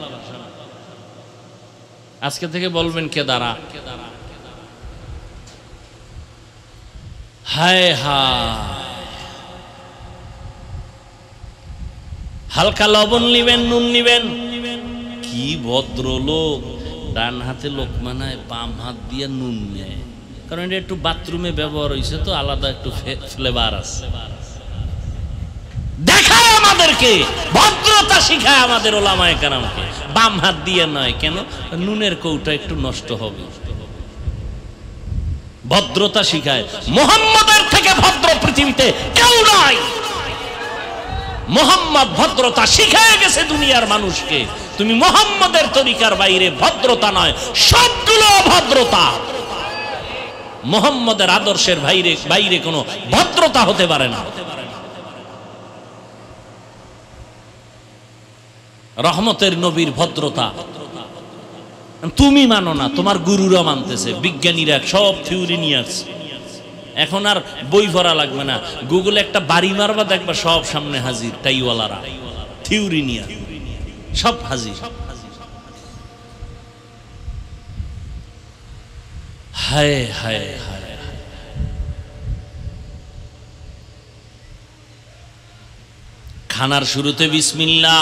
আজকে থেকে বলবেন কেদারা। হায় হায়, হালকা লবণ নিবেন, নুন নিবেন। কি ভদ্রলোক, ডান হাতে লোকমা নেয়, বাম হাত দিয়ে নুন নেয়, কারণ এটা একটু বাথরুমে ব্যবহার হয়েছে তো, আলাদা একটু ফ্লেভার আছে। দেখায় আমাদেরকে ভদ্রতা, শিখায় আমাদের ওলামায়ে কেরামকে। বাম হাত দিয়ে নয় কেন? নুনের কৌটা একটু নষ্ট হবে। ভদ্রতা শিখায়। মুহাম্মদের থেকে ভদ্র পৃথিবীতে কেউ নাই। মুহাম্মদ ভদ্রতা শিখায় গেছে দুনিয়ার মানুষকে। তুমি মুহাম্মদের তরিকার বাইরে ভদ্রতা নয়, সবগুলো অভদ্রতা। মুহাম্মদের আদর্শের বাইরে কোনো ভদ্রতা হতে পারে না। রহমতের নবীর ভদ্রতা তুমি মানো না, তোমার গুরুরা মানতেছে, বিজ্ঞানীরা সব থিওরি নিয়ে আসছে। এখন আর বই পড়া লাগবে না, গুগলে একটা বাড়ি মারবা, দেখবা সব সামনে হাজির, টাইওয়ালারা থিওরি নিয়ে সব হাজির। হায় হায় হায়, খানার শুরুতে বিসমিল্লাহ।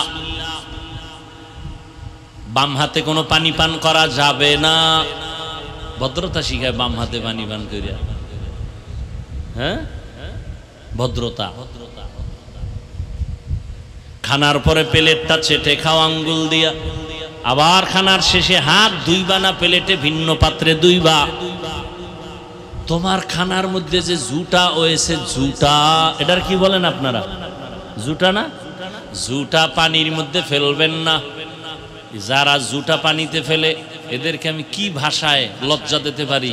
বাম হাতে কোনো পানি পান করা যাবে না। ভদ্রতা শিখায় বাম হাতে পানি পান করিয়া। হ্যাঁ, ভদ্রতা। খানার পরে প্লেটটা চেটে খাও আঙ্গুল দিয়া। আবার খানার শেষে হাত ধুইবা না, প্লেটে ভিন্ন পাত্রে ধুইবা। তোমার খানার মধ্যে যে জুটা হয়েছে, জুটা, এটার কি বলেন আপনারা? জুটা না? জুটা পানির মধ্যে ফেলবেন না। যারা জুটা পানিতে ফেলে এদেরকে আমি কি ভাষায় লজ্জা দিতে পারি?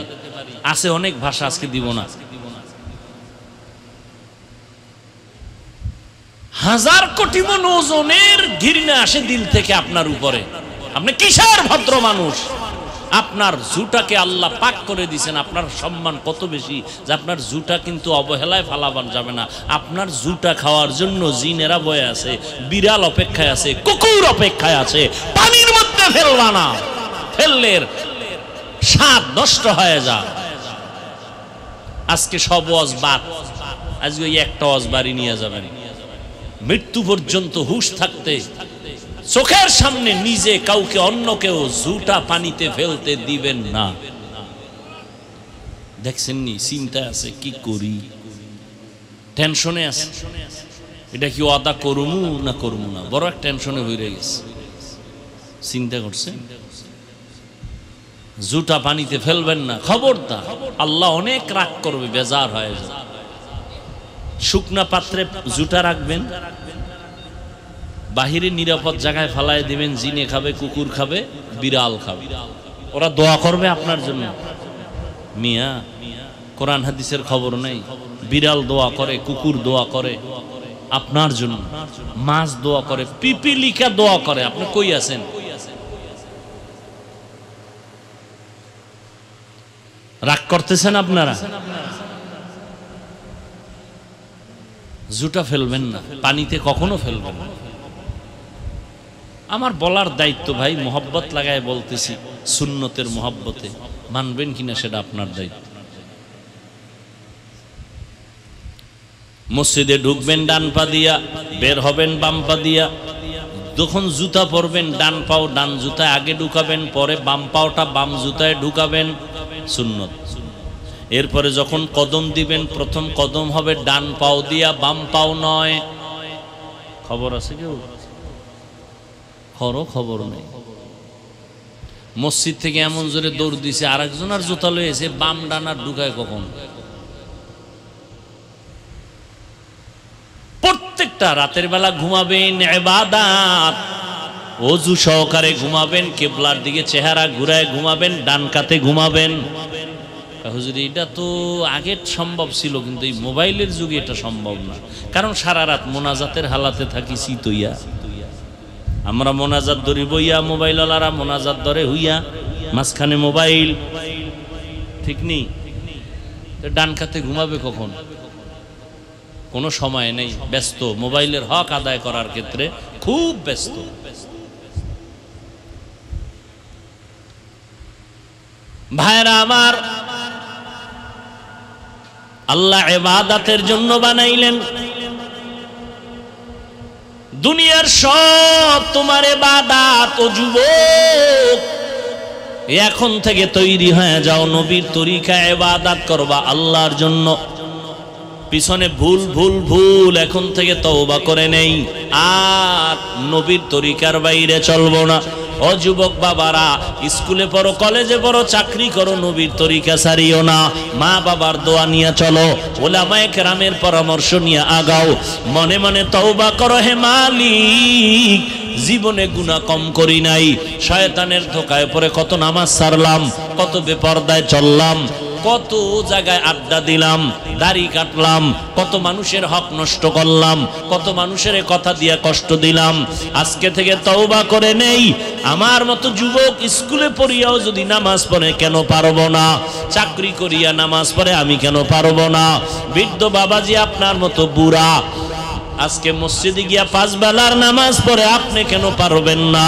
আছে অনেক ভাষা, আজকে দিব না। হাজার কোটি মন ওজনের ঘৃণা আসে দিল থেকে আপনার উপরে। আপনি কিসের ভদ্র মানুষ? আপনার জুটাকে আল্লাহ পাক করে দিয়েছেন। আপনার সম্মান কত বেশি যে আপনার জুটা কিন্তু অবহেলায় ফালাবান যাবে না। আপনার জুটা খাওয়ার জন্য জিনেরা বয়ে আছে, বিড়াল অপেক্ষায় আছে, কুকুর অপেক্ষায় আছে। পানির মধ্যে ফেলবা না, ফেললে স্বাদ নষ্ট হয়ে যায়। আজকে সব ওয়াজ বাদ, আজকে ওই একটা ওয়াজ বাড়ি নিয়ে যাবেন। মৃত্যু পর্যন্ত হুঁশ থাকতে চোখের সামনে নিজে কাউকে অন্য কেউ জুটা পানিতে ফেলতে দিবেন না। দেখছেন নি, চিন্তা আছে, কি করি, টেনশনে আছে। এটা কি ওয়াদা করমু না করমু না, বড় এক টেনশনে হয়ে গেছে। চিন্তা করছেন? জুটা পানিতে ফেলবেন না, খবরদার। আল্লাহ অনেক রাগ করবে, বেজার হয়ে যাবে। শুকনা পাত্রে জুটা রাখবেন, বাহিরে নিরাপদ জায়গায় ফালায় দিবেন। জিনে খাবে, কুকুর খাবে, বিড়াল খাবে, ওরা দোয়া করবে আপনার জন্য। মিয়া, কোরআন হাদিসের খবর নেই? বিড়াল দোয়া করে, কুকুর দোয়া করে, আপনার জন্য। মাছ দোয়া করে, পিপিলিকা দোয়া করে। আপনি কই আছেন? রাগ করতেছেন আপনারা? জুটা ফেলবেন না, পানিতে কখনো ফেলবেন না। আমার বলার দায়িত্ব ভাই, মোহব্বত লাগায় বলতেছি, সুন্নতের মোহব্বতে। মানবেন কিনা সেটা আপনার দায়িত্ব। মসজিদে ঢুকবেন ডান পা দিয়া, বের হবেন বাম পা দিয়া। যখন জুতা পরবেন ডান পাও ডান জুতায় আগে ঢুকাবেন, পরে বাম পাওটা বাম জুতায় ঢুকাবেন, সুন্নত। এরপরে যখন কদম দিবেন, প্রথম কদম হবে ডান পাও দিয়া, বাম পাও নয়। খবর আছে কেউ? খবর নেই। মসজিদ থেকে এমন জোরে দৌড় দিছে, আরেকজন আর জুতা লয়েছে, বাম ডান আর ঢুকায় কখন? প্রত্যেকটা রাতের বেলা ঘুমাবেন, ইবাদত ওযু সহকারে ঘুমাবেন, কিবলার দিকে চেহারা ঘুরায় ঘুমাবেন, ডান কাতে ঘুমাবেন। হুজুর এটা তো আগে সম্ভব ছিল, কিন্তু এই মোবাইলের যুগে এটা সম্ভব না। কারণ সারা রাত মোনাজাতের হালাতে থাকি চিতইয়া। আমরা মোনাজাত ধরি বইয়া, মোবাইলওয়ালারা মোনাজাত ধরে হইয়া, মাঝখানে মোবাইল। ঠিক নেই? ডান কাতে ঘুমাবে কখন? কোনো সময় নেই, ব্যস্ত। মোবাইলের হক আদায় করার ক্ষেত্রে খুব ব্যস্ত। ভাইরা আমার, আল্লাহ ইবাদতের জন্য বানাইলেন। দুনিয়ার সব তোমার ইবাদত। ও যুবক, এখন থেকে তৈরি হয়ে যাও, নবীর তরিকায় ইবাদত করবা আল্লাহর জন্য। পিছনে ভুল ভুল ভুল, এখন থেকে তওবা করে নেই, আর নবীর তরিকার বাইরে চলবো না। ও যুবক বাবারা, স্কুলে পড়ো, কলেজে পড়ো, চাকরি করো, নবীর তরিকা ছাড়িও না। মা বাবার দোয়া নিয়ে চলো, উলামায়ে কেরামের পরামর্শ নিয়ে আগাও। মনে মনে তওবা করো, হে মালিক, জীবনে গুনাহ কম করি নাই, শয়তানের ধোকায় পড়ে কত নামাজ ছাড়লাম, কত বেপরদায় চললাম, কত জায়গায় আড্ডা দিলাম, দাড়ি কাটলাম, কত মানুষের হক নষ্ট করলাম, কত মানুষের কথা দিয়ে কষ্ট দিলাম। আজকে থেকে তওবা করে নেই। আমার মতো যুবক স্কুলে পড়িয়াও যদি নামাজ পড়ে, কেন পারবো না? চাকরি করিয়া নামাজ পড়ে, আমি কেন পারবো না? বৃদ্ধ বাবাজি আপনার মতো বুড়া আজকে মসজিদে গিয়া 5 বেলার নামাজ পড়ে, আপনি কেন পারবেন না?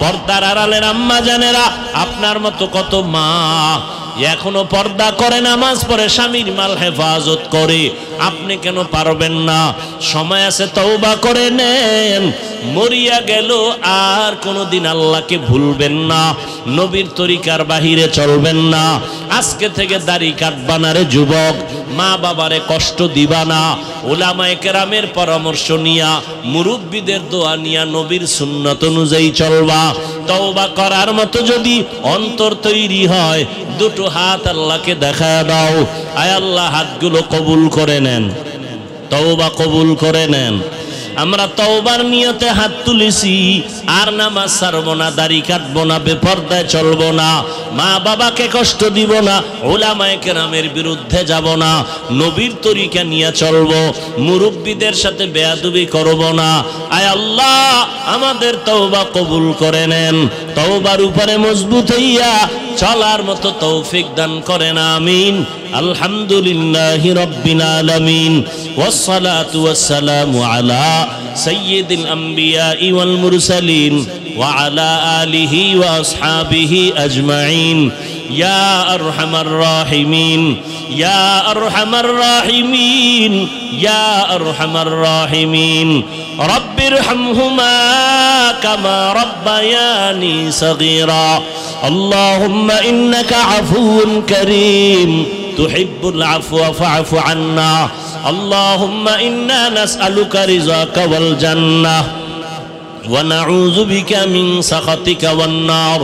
পর্দার আড়ালের আম্মা জানেরা, আপনার মতো কত মা এখনো পর্দা করে নামাজ পড়ে, স্বামীর মাল হেফাজত করে, আপনি কেন পারবেন না? সময় আছে, তওবা করে নেন। মরিয়া গেল আর কোনোদিন আল্লাহকে ভুলবেন না, নবীর তরিকার বাহিরে চলবেন না। আজকে থেকে দাড়ি কাটবা না রে যুবক, মা বাবারে কষ্ট দিবা না, উলামায়ে কেরামের পরামর্শ নিয়া, মুরব্বীদের দোয়া নিয়া, নবীর সুন্নাত অনুযায়ী চলবা। তওবা করার মতো যদি অন্তর তৈরি হয়, দুটো হাত আল্লাহকে দেখায় দাও, আয় আল্লাহ হাতগুলো কবুল করে নেন, তওবা কবুল করে নেন। আমরা তওবার নিয়তে হাত তুলেছি, আর নামাজ ছাড়বো না, দাড়ি কাটবো না, বেপরদায় চলবো না, মা বাবাকে কষ্ট দিব না, উলামায়ে কেরামের বিরুদ্ধে যাব না, নবীর তরিকা নিয়ে চলবো, মুরব্বীদের সাথে বেয়াদবি করব না। আয় আল্লাহ আমাদের তওবা কবুল করে নেন, তওবার উপরে মজবুত হইয়া চলার মতো তৌফিক দান করেন, আমিন। আলহামদুলিল্লাহি রাব্বিল আলামিন, ওয়াসসালাতু ওয়াসসালামু আলা সাইয়্যিদিল আম্বিয়া ওয়াল মুরসালিন ওয়া আলা আলিহি ওয়া আসহাবিহি আজমাইন। ইয়া আরহামার রাহিমিন, ইয়া আরহামার রাহিমিন, ইয়া আরহামার রাহিমিন। রব্বিরহামহুমা কামা রাব্বায়ানি সগীরা। اللهم إنك عفو كريم تحب العفو فاعف عنا. اللهم إنا نسألك رضاك والجنة ونعوذ بك من سخطك والنار.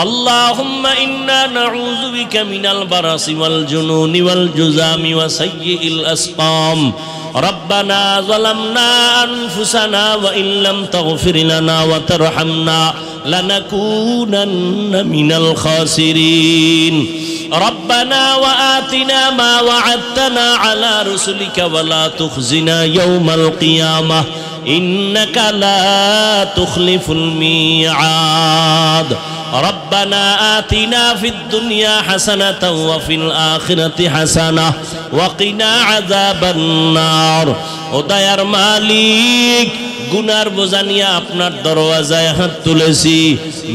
اللهم إنا نعوذ بك من البرص والجنون والجذام وسيء الأسقام. ربنا ظلمنا أنفسنا وإن لم تغفر لنا وترحمنا لنكونن من الخاسرين. রব্বানা ওয়া আতিনা মা ওয়া'আদতানা আলা রুসুলিকা ওয়া লা তুখজিনা ইয়াওমাল কিয়ামাহ ইন্নাকা লা তুখলিফুল মিআদ ربنا آتنا في الدنيا حسنة وفي الآخرة حسنة وقنا عذاب النار ও দয়ার মালিক গুনার বোঝা নিয়ে আপনার দরওয়াজায় হাত তুলেছি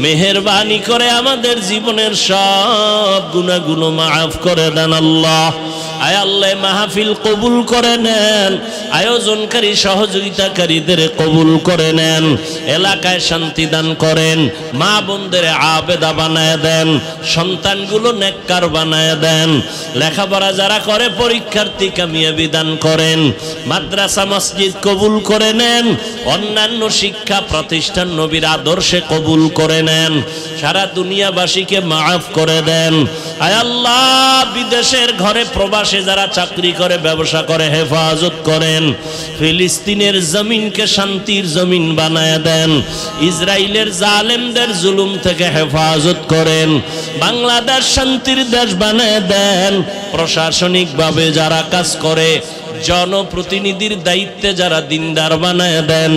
মেহেরবানি করে আমাদের জীবনের সব গুনাহগুলো মাফ করে দেন আল্লাহ আয় আল্লাহ মাহফিল কবুল করে নেন আয়োজনকারী সহযোগিতাকারীদের কবুল করে নেন এলাকায় শান্তি দান করেন মা বোনদের আবেদা বানায় দেন সন্তানগুলো নেককার বানায় দেন লেখাপড়া যারা করে পরীক্ষার্থী কামিয়াবি দান করেন মাদ্রাসা মসজিদ কবুল করে নেন অন্যান্য শিক্ষা প্রতিষ্ঠান নবীর আদর্শে কবুল করে নেন সারা দুনিয়াবাসীকে মাফ করে দেন আয় আল্লাহ বিদেশের ঘরে প্রবাসে যারা চাকরি করে ব্যবসা করে হেফাজত করেন ফিলিস্তিনের জমিনকে শান্তির জমিন বানায় দেন ইসরায়েলের জালেমদের জুলুম থেকে হেফাজত করেন বাংলাদেশ শান্তির দেশ বানায় দেন প্রশাসনিকভাবে যারা কাজ করে জনপ্রতিনিধির দায়িত্বে যারা দিনদার বানায় দেন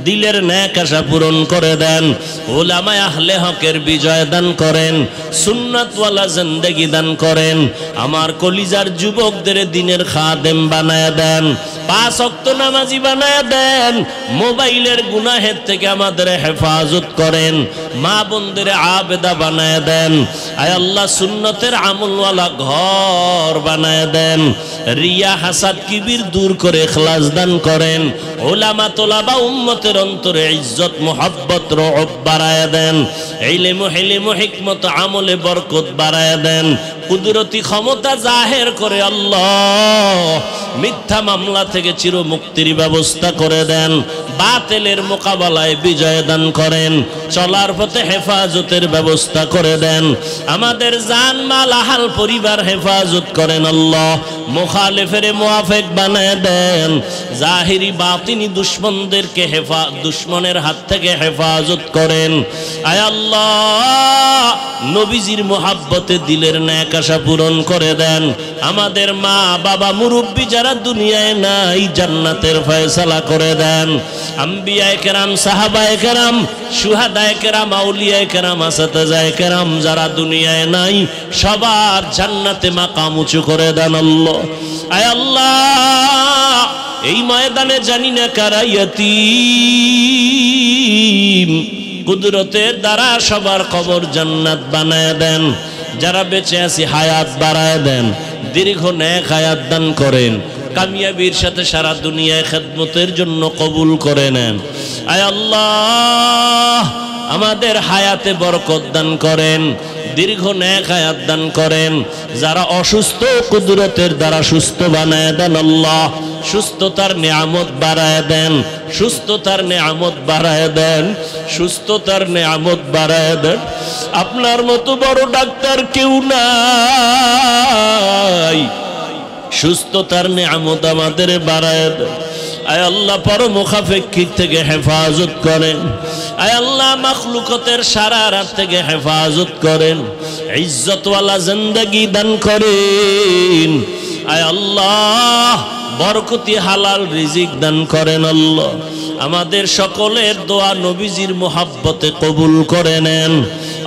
দিলের নেক আশা পূরণ করে দেন উলামায়ে আহলে হকের বিজয় দান করেন সুন্নাতওয়ালা জিন্দেগি দান করেন আমার কলিজার যুবকদের দ্বীনের খাদেম বানায় দেন পাঁচ ওয়াক্ত নামাজি বানায় দেন মোবাইলের গুনাহের থেকে আমাদের হেফাজত করেন মা বোনদের আবেদা বানায় দেন আয় আল্লাহ সুন্নতের আমলওয়ালা ঘর বানায় দেন রিয়া হাসাদ কিবির দূর করে ইখলাস দান করেন উলামা তোলাবা উম্মতের অন্তরে ইজ্জত মুহাব্বত রহব বাড়ায় দেন ইলম হিলম হিকমত আমলে বরকত বাড়ায় দেন কুদরতি ক্ষমতা জাহের করে আল্লাহ মিথ্যা মামলা থেকে চির মুক্তির ব্যবস্থা করে দেন বাতিলের মোকাবেলায় বিজয় দান করেন চলার পথে হেফাজতের ব্যবস্থা করে দেন আমাদের জান মাল আহাল পরিবার হেফাজত করেন আল্লাহ মুখালিফের মুআফিক বানায় দেন জাহিরি বাতিনি দুশমনদেরকে দুশমনের হাত থেকে হেফাজত করেন আয় আল্লাহ নবীজির মুহাব্বতে দিলের নেক আশা পূরণ করে দেন আমাদের মা বাবা মুরব্বি যারা দুনিয়ায় নাই জান্নাতের ফয়সালা করে দেন আম্বিয়ায়ে কেরাম সাহাবায়ে কেরাম শুহাদায়ে কেরাম আউলিয়ায়ে কেরাম আসাতাজায়ে কেরাম যারা দুনিয়ায় নাই সবার জান্নাতে মাকাম উঁচু করে দেন আল্লাহ আয় আল্লাহ এই ময়দানে জানি না কারা ইয়াতীম কুদরতের দ্বারা সবার কবর জান্নাত বানায় দেন যারা বেঁচে আছে হায়াত বাড়ায় দেন দীর্ঘ নেক হায়াত দান করেন কামিয়াবির সাথে সারা দুনিয়ায় খেদমতের জন্য কবুল করে নেন আয় আল্লাহ আমাদের হায়াতে বরকত দান করেন দীর্ঘ নেক হায়াত দান করেন যারা অসুস্থ কুদরতের দ্বারা সুস্থ বানায় দেন আল্লাহ সুস্থতার নিয়ামত বাড়ায় দেন সুস্থতার নিয়ামত বাড়ায় দেন সুস্থতার নিয়ামত বাড়ায় দেন আপনার মতো বড় ডাক্তার কেউ নাই সুস্থতার নিয়ামত আমাদের বাড়ায় দেন আয় আল্লাহ পরমুখাপেক্ষিক থেকে হেফাজত করেন আয় আল্লাহ মাখলুকতের শারারাত থেকে হেফাজত করেন ইজ্জতওয়ালা জিন্দেগি দান করেন আয় আল্লাহ বরকতি হালাল রিজিক দান করেন আল্লাহ আমাদের সকলের দোয়া নবীজির মুহাব্বতে কবুল করে নেন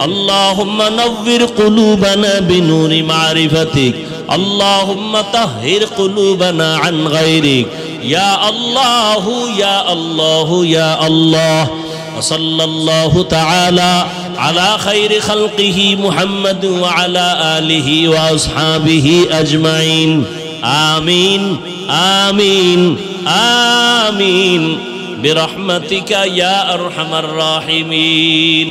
আল্লাহুম্মা নাওয়ির কুলুবানা বিনুরি মারিফাতিক আল্লাহুম্মা তাহহির কুলুবানা আন গায়রিক ইয়া আল্লাহু ইয়া আল্লাহু ইয়া আল্লাহ সাল্লাল্লাহু তাআলা আলা খায়রি খালকিহি মুহাম্মাদ ওয়া আলা আলিহি ওয়া আসহাবিহি আজমাইন আমিন আমিন আমিন বিরহমাতিকা ইয়া আরহামার রাহিমিন।